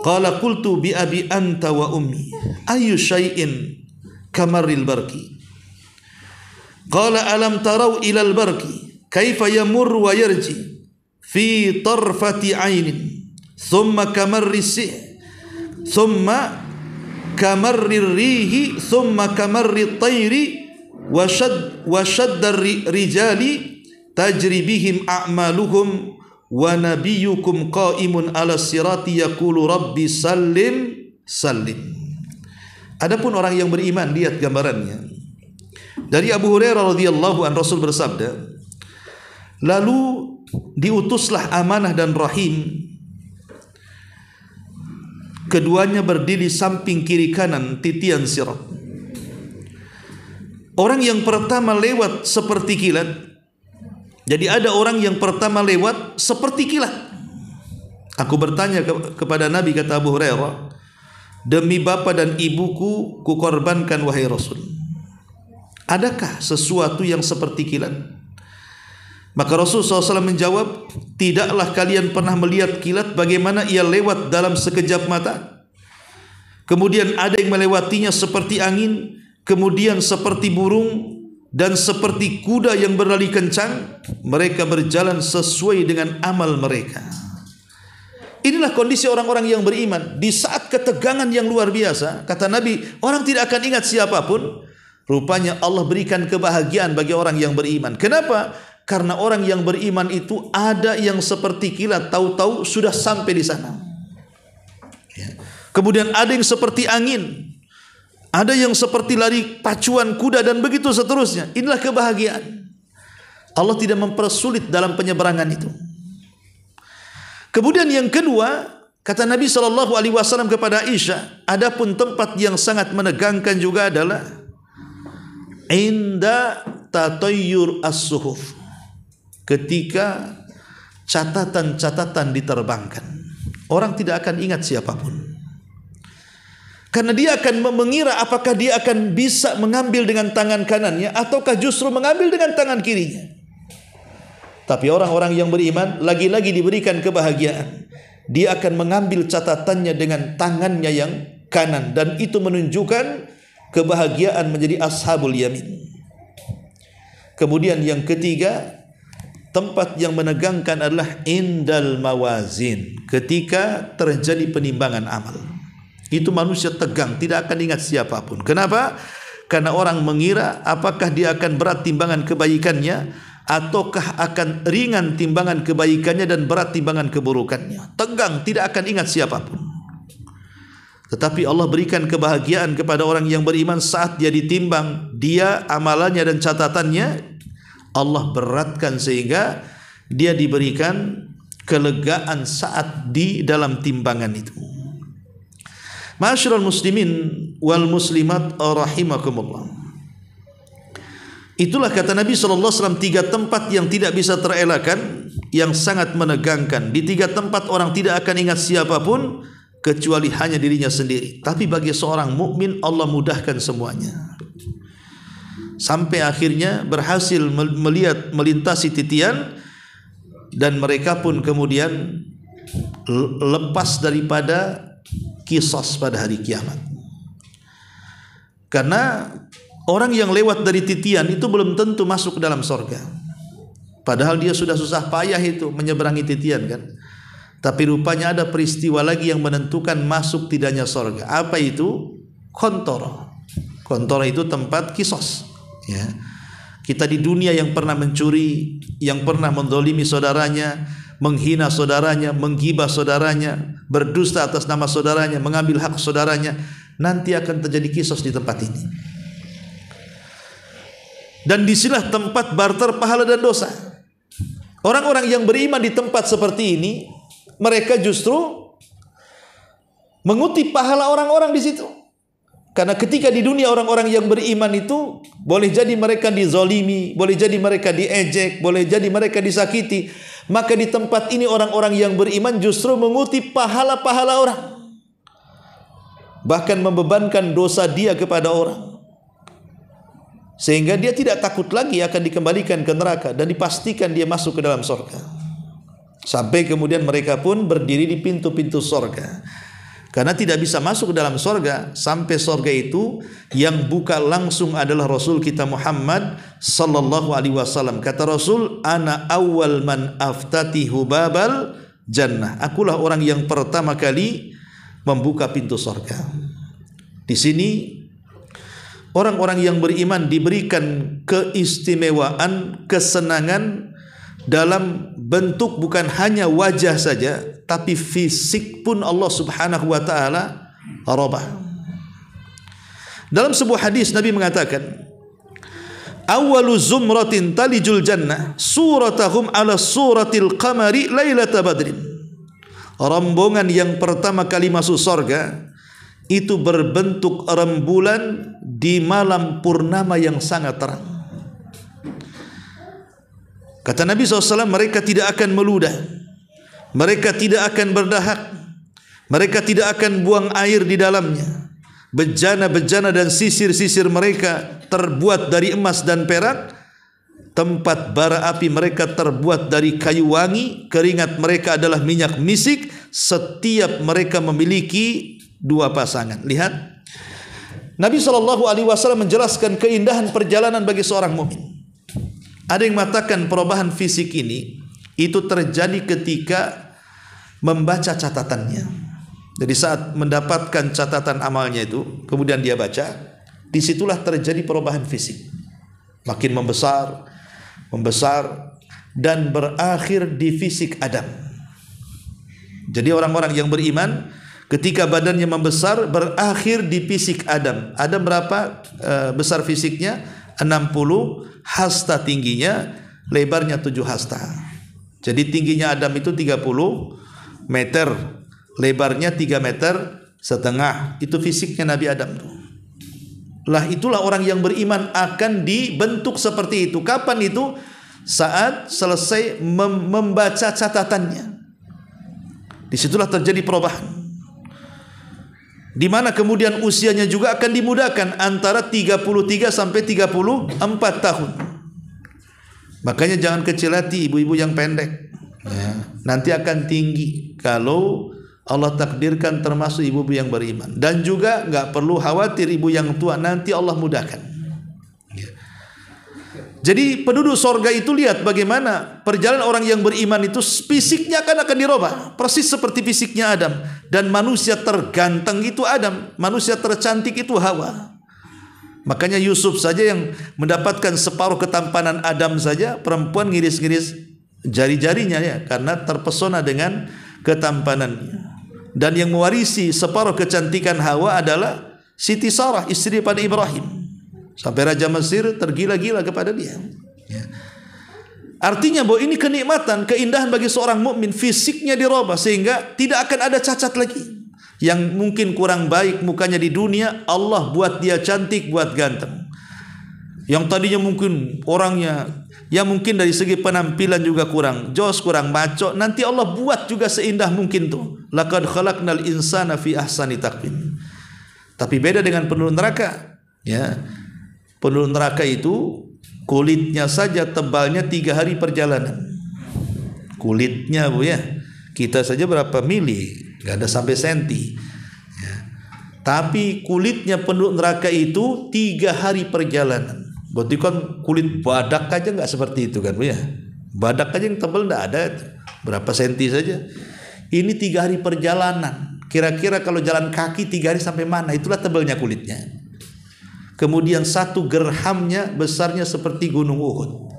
Qala qultu bi abi anta wa ummi ayu syai'in kamaril barki. Qala alam tarau ilal barki kaifa yamurru wa yarji fi tarfati ainin thumma kamarri thumma kamarri rihi thumma kamarri tayri wasyaddar rijali tajri bihim a'maluhum wa nabiyyukum qa'imun 'ala sirati yaqulu rabbi sallim sallim. Adapun orang yang beriman, lihat gambarannya. Dari Abu Hurairah radhiyallahu an, Rasul bersabda, lalu diutuslah Amanah dan Rahim, keduanya berdiri samping kiri kanan titian sirat. Orang yang pertama lewat seperti kilat. Jadi ada orang yang pertama lewat seperti kilat. Aku bertanya kepada Nabi, kata Abu Hurairah, demi bapa dan ibuku kukorbankan wahai Rasul, adakah sesuatu yang seperti kilat? Maka Rasul SAW menjawab, tidaklah kalian pernah melihat kilat bagaimana ia lewat dalam sekejap mata? Kemudian ada yang melewatinya seperti angin, kemudian seperti burung, dan seperti kuda yang berlari kencang. Mereka berjalan sesuai dengan amal mereka. Inilah kondisi orang-orang yang beriman. Di saat ketegangan yang luar biasa, kata Nabi, orang tidak akan ingat siapapun. Rupanya Allah berikan kebahagiaan bagi orang yang beriman. Kenapa? Karena orang yang beriman itu ada yang seperti kilat, tahu-tahu sudah sampai di sana. Kemudian ada yang seperti angin, ada yang seperti lari pacuan kuda, dan begitu seterusnya. Inilah kebahagiaan. Allah tidak mempersulit dalam penyeberangan itu. Kemudian yang kedua, kata Nabi SAW kepada Aisyah, adapun tempat yang sangat menegangkan juga adalah inda tatayyur as-suhuf, ketika catatan-catatan diterbangkan. Orang tidak akan ingat siapapun, karena dia akan mengira apakah dia akan bisa mengambil dengan tangan kanannya ataukah justru mengambil dengan tangan kirinya. Tapi orang-orang yang beriman lagi-lagi diberikan kebahagiaan. Dia akan mengambil catatannya dengan tangannya yang kanan, dan itu menunjukkan kebahagiaan menjadi ashabul yamin. Kemudian yang ketiga, tempat yang menegangkan adalah indal mawazin, ketika terjadi penimbangan amal. Itu manusia tegang, tidak akan ingat siapapun. Kenapa? Karena orang mengira apakah dia akan berat timbangan kebaikannya ataukah akan ringan timbangan kebaikannya dan berat timbangan keburukannya. Tegang, tidak akan ingat siapapun. Tetapi Allah berikan kebahagiaan kepada orang yang beriman saat dia ditimbang, dia, amalannya dan catatannya, Allah beratkan sehingga dia diberikan kelegaan saat di dalam timbangan itu. Ma'asyiral muslimin wal muslimat rahimakumullah. Itulah kata Nabi SAW, 3 tempat yang tidak bisa terelakkan, yang sangat menegangkan. Di 3 tempat orang tidak akan ingat siapapun kecuali hanya dirinya sendiri. Tapi bagi seorang mukmin Allah mudahkan semuanya. Sampai akhirnya berhasil melihat melintasi titian, dan mereka pun kemudian lepas daripada kisos pada hari kiamat. Karena orang yang lewat dari titian itu belum tentu masuk ke dalam sorga. Padahal dia sudah susah payah itu menyeberangi titian kan. Tapi rupanya ada peristiwa lagi yang menentukan masuk tidaknya sorga. Apa itu? Kontoro. Kontoro itu tempat kisos. Ya. Kita di dunia yang pernah mencuri, yang pernah mendolimi saudaranya, menghina saudaranya, menggibah saudaranya, berdusta atas nama saudaranya, mengambil hak saudaranya, nanti akan terjadi kisos di tempat ini. Dan disinilah tempat barter pahala dan dosa. Orang-orang yang beriman di tempat seperti ini, mereka justru mengutip pahala orang-orang di situ. Karena ketika di dunia orang-orang yang beriman itu boleh jadi mereka dizolimi, boleh jadi mereka diejek, boleh jadi mereka disakiti. Maka di tempat ini orang-orang yang beriman justru mengutip pahala-pahala orang, bahkan membebankan dosa dia kepada orang, sehingga dia tidak takut lagi akan dikembalikan ke neraka dan dipastikan dia masuk ke dalam surga. Sampai kemudian mereka pun berdiri di pintu-pintu surga. Karena tidak bisa masuk ke dalam surga sampai surga itu yang buka langsung adalah Rasul kita Muhammad sallallahu alaihi wasallam. Kata Rasul, ana awwal man aftatihu babal jannah. Akulah orang yang pertama kali membuka pintu surga. Di sini orang-orang yang beriman diberikan keistimewaan, kesenangan dalam bentuk bukan hanya wajah saja, tapi fisik pun Allah Subhanahu wa taala rubah. Dalam sebuah hadis Nabi mengatakan, "Awwalu zumratin talijul jannah suratahum ala suratil qamari lailata badrin." Rombongan yang pertama kali masuk surga itu berbentuk rembulan di malam purnama yang sangat terang. Kata Nabi SAW, mereka tidak akan meludah, mereka tidak akan berdahak, mereka tidak akan buang air di dalamnya. Bejana-bejana dan sisir-sisir mereka terbuat dari emas dan perak. Tempat bara api mereka terbuat dari kayu wangi. Keringat mereka adalah minyak misik. Setiap mereka memiliki 2 pasangan. Lihat, Nabi SAW menjelaskan keindahan perjalanan bagi seorang mukmin. Ada yang mengatakan perubahan fisik ini itu terjadi ketika membaca catatannya. Jadi saat mendapatkan catatan amalnya itu, kemudian dia baca, disitulah terjadi perubahan fisik. Makin membesar, membesar, dan berakhir di fisik Adam. Jadi orang-orang yang beriman ketika badannya membesar, berakhir di fisik Adam. Adam berapa besar fisiknya? 60 hasta tingginya, lebarnya 7 hasta. Jadi tingginya Adam itu 30 meter, lebarnya 3,5 meter. Itu fisiknya Nabi Adam. Lah itulah orang yang beriman akan dibentuk seperti itu. Kapan itu? Saat selesai membaca catatannya. Disitulah terjadi perubahan. Di mana kemudian usianya juga akan dimudahkan antara 33 sampai 34 tahun. Makanya jangan kecil hati ibu-ibu yang pendek. Ya, nanti akan tinggi kalau Allah takdirkan termasuk ibu-ibu yang beriman. Dan juga nggak perlu khawatir ibu yang tua, nanti Allah mudahkan. Ya. Jadi penduduk sorga itu lihat bagaimana perjalanan orang yang beriman itu fisiknya akan dirubah, persis seperti fisiknya Adam. Dan manusia terganteng itu Adam, manusia tercantik itu Hawa. Makanya Yusuf saja yang mendapatkan separuh ketampanan Adam saja, perempuan ngiris-ngiris jari-jarinya ya, karena terpesona dengan ketampanannya. Dan yang mewarisi separuh kecantikan Hawa adalah Siti Sarah, istri pada Ibrahim. Sampai Raja Mesir tergila-gila kepada dia. Ya. Artinya bahwa ini kenikmatan, keindahan bagi seorang mukmin, fisiknya dirubah sehingga tidak akan ada cacat lagi. Yang mungkin kurang baik mukanya di dunia, Allah buat dia cantik, buat ganteng. Yang tadinya mungkin orangnya, yang mungkin dari segi penampilan juga kurang jos, kurang maco, nanti Allah buat juga seindah mungkin tuh. Laqad khalaqnal insana fi ahsani taqwim. Tapi beda dengan penduduk neraka. Ya. Penduduk neraka itu kulitnya saja tebalnya 3 hari perjalanan. Kulitnya bu ya, kita saja berapa mili, nggak ada sampai senti. Ya. Tapi kulitnya penduduk neraka itu 3 hari perjalanan. Berarti kan kulit badak aja nggak seperti itu kan bu ya. Badak aja yang tebal nggak ada, berapa senti saja. Ini 3 hari perjalanan. Kira-kira kalau jalan kaki 3 hari sampai mana? Itulah tebalnya kulitnya. Kemudian 1 gerhamnya besarnya seperti gunung Uhud.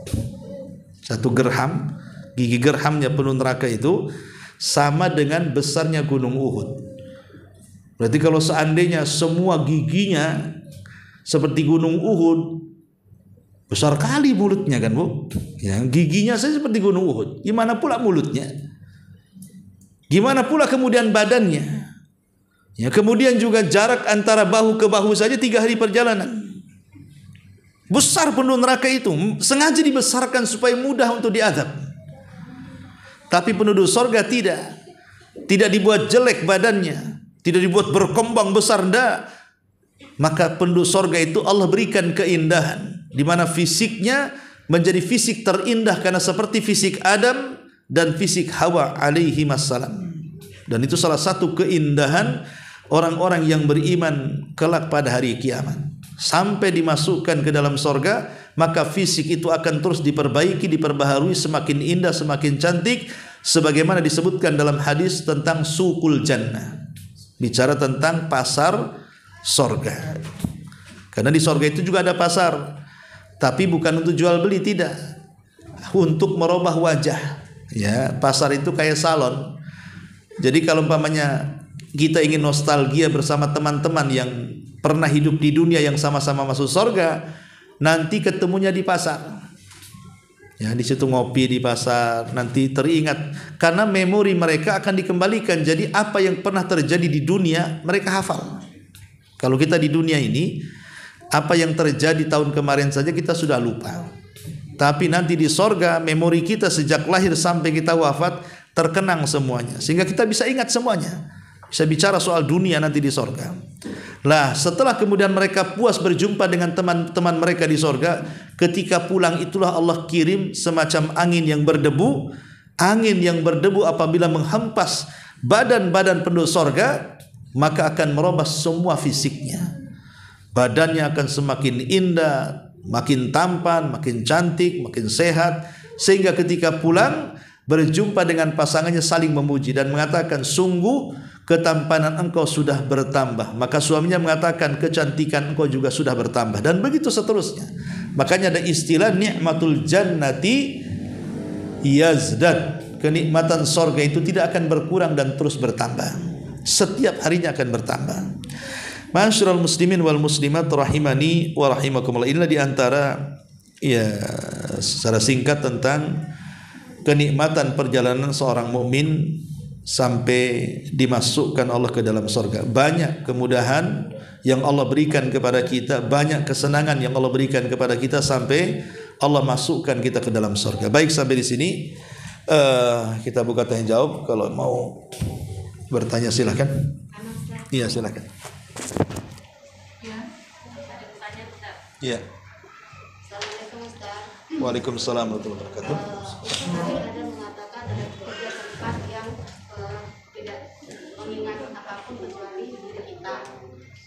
1 gerham, gigi gerhamnya penuh neraka itu sama dengan besarnya gunung Uhud. Berarti kalau seandainya semua giginya seperti gunung Uhud, besar kali mulutnya kan bu? Ya, giginya saja seperti gunung Uhud. Gimana pula mulutnya? Gimana pula kemudian badannya? Ya, kemudian juga jarak antara bahu ke bahu saja 3 hari perjalanan. Besar penduduk neraka itu, sengaja dibesarkan supaya mudah untuk diazab. Tapi penduduk sorga tidak dibuat jelek badannya, tidak dibuat berkembang besar, enggak. Maka penduduk sorga itu Allah berikan keindahan, di mana fisiknya menjadi fisik terindah karena seperti fisik Adam dan fisik Hawa alaihi wassalam. Dan itu salah satu keindahan orang-orang yang beriman kelak pada hari kiamat. Sampai dimasukkan ke dalam sorga, maka fisik itu akan terus diperbaiki, diperbaharui, semakin indah, semakin cantik, sebagaimana disebutkan dalam hadis tentang suqul jannah, bicara tentang pasar sorga. Karena di sorga itu juga ada pasar, tapi bukan untuk jual beli, tidak, untuk merubah wajah. Ya, pasar itu kayak salon. Jadi kalau umpamanya kita ingin nostalgia bersama teman-teman yang pernah hidup di dunia yang sama-sama masuk sorga, nanti ketemunya di pasar. Ya, di situ ngopi di pasar, nanti teringat karena memori mereka akan dikembalikan. Jadi apa yang pernah terjadi di dunia mereka hafal. Kalau kita di dunia ini, apa yang terjadi tahun kemarin saja kita sudah lupa. Tapi nanti di sorga memori kita sejak lahir sampai kita wafat terkenang semuanya, sehingga kita bisa ingat semuanya. Bisa bicara soal dunia nanti di sorga. Lah, setelah kemudian mereka puas berjumpa dengan teman-teman mereka di sorga, ketika pulang itulah Allah kirim semacam angin yang berdebu. Angin yang berdebu apabila menghempas badan-badan penduduk sorga, maka akan merubah semua fisiknya. Badannya akan semakin indah, makin tampan, makin cantik, makin sehat, sehingga ketika pulang berjumpa dengan pasangannya saling memuji dan mengatakan, sungguh ketampanan engkau sudah bertambah. Maka suaminya mengatakan, kecantikan engkau juga sudah bertambah, dan begitu seterusnya. Makanya ada istilah nikmatul jannati yazdad. Kenikmatan sorga itu tidak akan berkurang dan terus bertambah, setiap harinya akan bertambah. Ma'asyiral muslimin wal muslimat rahimani wa rahimakumullah. Inilah diantara ya secara singkat tentang kenikmatan perjalanan seorang mukmin sampai dimasukkan Allah ke dalam surga. Banyak kemudahan yang Allah berikan kepada kita, banyak kesenangan yang Allah berikan kepada kita sampai Allah masukkan kita ke dalam surga. Baik, sampai di sini kita buka tanya jawab. Kalau mau bertanya silakan. Iya, silakan. Iya. Assalamualaikum Ustaz. Waalaikumsalam warahmatullahi wabarakatuh. Tadi ada mengatakan ada 3 tempat yang tidak mengingat apapun kecuali diri kita.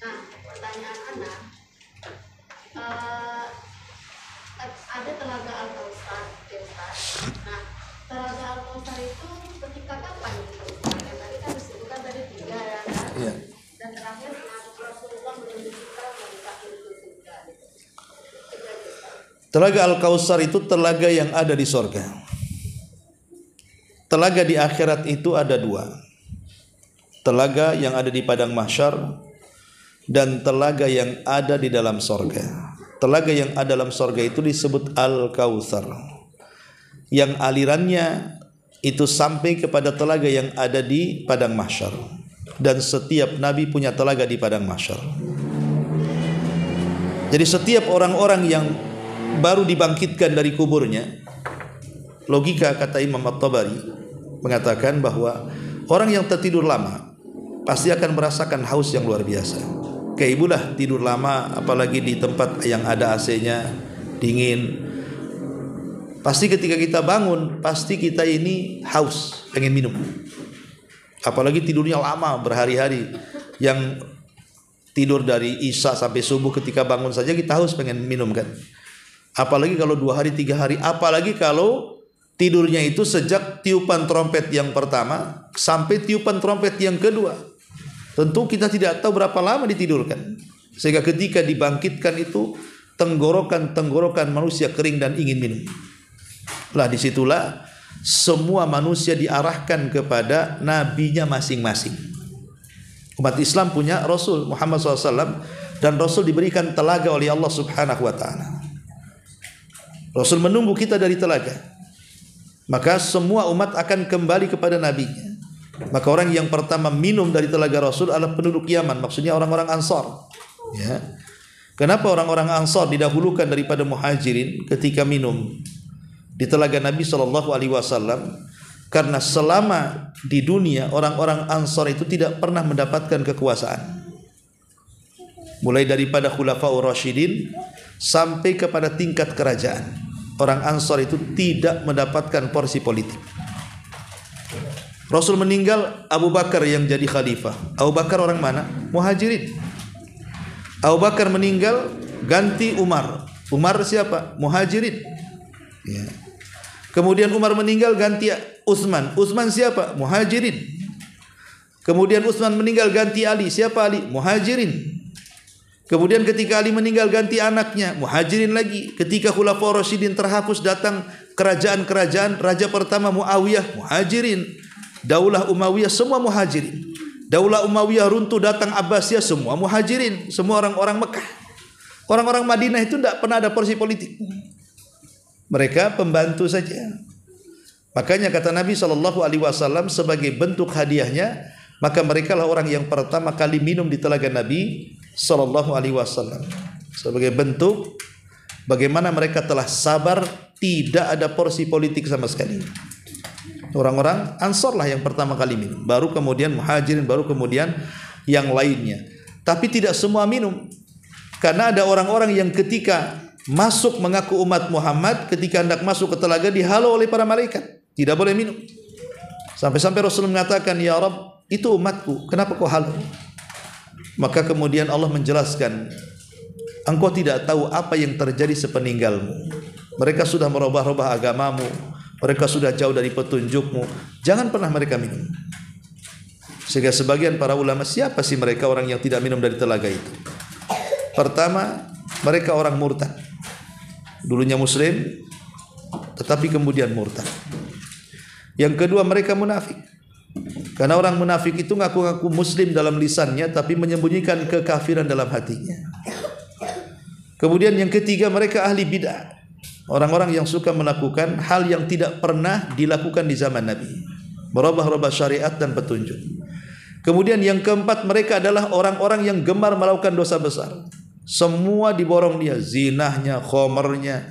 Nah, pertanyaan anak, ada telaga Al-Kautsar, Ustaz. Nah, telaga Al-Kautsar itu ketika kapan gitu? Yang tadi kan disebutkan tadi 3 ya kan? Iya. Dan terakhir Rasulullah menuju kita mendekati itu surga. Telaga Al-Kautsar itu telaga yang ada di sorga. Telaga di akhirat itu ada 2. Telaga yang ada di padang mahsyar dan telaga yang ada di dalam sorga. Telaga yang ada dalam sorga itu disebut Al-Kautsar, yang alirannya itu sampai kepada telaga yang ada di padang mahsyar. Dan setiap nabi punya telaga di padang mahsyar. Jadi setiap orang-orang yang baru dibangkitkan dari kuburnya, logika kata Imam At-Tabari mengatakan bahwa orang yang tertidur lama pasti akan merasakan haus yang luar biasa. Kayak ibulah tidur lama, apalagi di tempat yang ada AC-nya, dingin. Pasti ketika kita bangun, pasti kita ini haus, pengen minum. Apalagi tidurnya lama, berhari-hari. Yang tidur dari Isya sampai subuh, ketika bangun saja kita haus, pengen minum kan. Apalagi kalau 2 hari 3 hari, apalagi kalau tidurnya itu sejak tiupan trompet yang pertama sampai tiupan trompet yang kedua. Tentu kita tidak tahu berapa lama ditidurkan, sehingga ketika dibangkitkan itu tenggorokan manusia kering dan ingin minum. Lah disitulah semua manusia diarahkan kepada nabinya masing-masing. Umat Islam punya Rasul Muhammad SAW, dan Rasul diberikan telaga oleh Allah Subhanahu wa Ta'ala. Rasul menunggu kita dari telaga. Maka semua umat akan kembali kepada nabinya. Maka orang yang pertama minum dari telaga Rasul adalah penduduk Yaman, maksudnya orang-orang Ansar. Ya. Kenapa orang-orang Ansar didahulukan daripada Muhajirin ketika minum di telaga Nabi SAW? Karena selama di dunia orang-orang Ansar itu tidak pernah mendapatkan kekuasaan. Mulai daripada Khulafaur Rasyidin sampai kepada tingkat kerajaan, orang Ansar itu tidak mendapatkan porsi politik. Rasul meninggal, Abu Bakar yang jadi khalifah. Abu Bakar orang mana? Muhajirin. Abu Bakar meninggal, ganti Umar. Umar siapa? Muhajirin. Ya. Kemudian Umar meninggal, ganti Utsman. Utsman siapa? Muhajirin. Kemudian Utsman meninggal, ganti Ali. Siapa Ali? Muhajirin. Kemudian ketika Ali meninggal ganti anaknya, Muhajirin lagi. Ketika Khulafaur Rasyidin terhapus, datang kerajaan-kerajaan, raja pertama Muawiyah, Muhajirin. Daulah Umayyah semua Muhajirin. Daulah Umayyah runtuh, datang Abbasiyah, semua Muhajirin, semua orang-orang Mekah. Orang-orang Madinah itu tidak pernah ada porsi politik. Mereka pembantu saja. Makanya kata Nabi SAW sebagai bentuk hadiahnya, maka mereka lah orang yang pertama kali minum di telaga Nabi SAW. Sebagai bentuk bagaimana mereka telah sabar, tidak ada porsi politik sama sekali. Orang-orang Ansor lah yang pertama kali minum, baru kemudian Muhajirin, baru kemudian yang lainnya. Tapi tidak semua minum, karena ada orang-orang yang ketika masuk mengaku umat Muhammad, ketika hendak masuk ke telaga dihalau oleh para malaikat, tidak boleh minum. Sampai-sampai Rasul mengatakan, ya Rabb, itu umatku, kenapa kau halau? Maka kemudian Allah menjelaskan, engkau tidak tahu apa yang terjadi sepeninggalmu. Mereka sudah merubah-rubah agamamu, mereka sudah jauh dari petunjukmu. Jangan pernah mereka minum. Sehingga sebagian para ulama, siapa sih mereka orang yang tidak minum dari telaga itu? Pertama, mereka orang murtad. Dulunya muslim, tetapi kemudian murtad. Yang kedua, mereka munafik. Karena orang munafik itu ngaku-ngaku muslim dalam lisannya, tapi menyembunyikan kekafiran dalam hatinya. Kemudian yang ketiga, mereka ahli bid'ah. Orang-orang yang suka melakukan hal yang tidak pernah dilakukan di zaman Nabi, merubah-rubah syariat dan petunjuk. Kemudian yang keempat, mereka adalah orang-orang yang gemar melakukan dosa besar. Semua diborong dia, zinahnya, khomernya,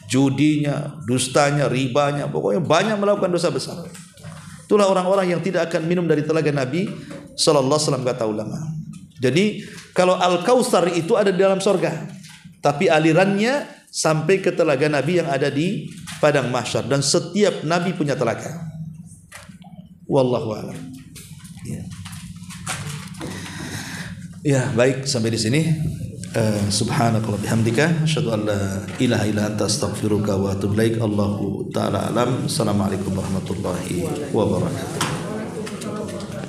judinya, dustanya, ribanya, pokoknya banyak melakukan dosa besar. Itulah orang-orang yang tidak akan minum dari telaga Nabi sallallahu alaihi wasallam, kata ulama. Jadi kalau Al-Kautsar itu ada di dalam sorga, tapi alirannya sampai ke telaga Nabi yang ada di padang mahsyar, dan setiap Nabi punya telaga. Wallahu a'lam. Ya, baik, sampai di sini. Subhanakallah bihamdika asyhadu an la ilaha illa anta astaghfiruka wa atubu ilaik. Allahu taala alam. Assalamualaikum warahmatullahi wabarakatuh.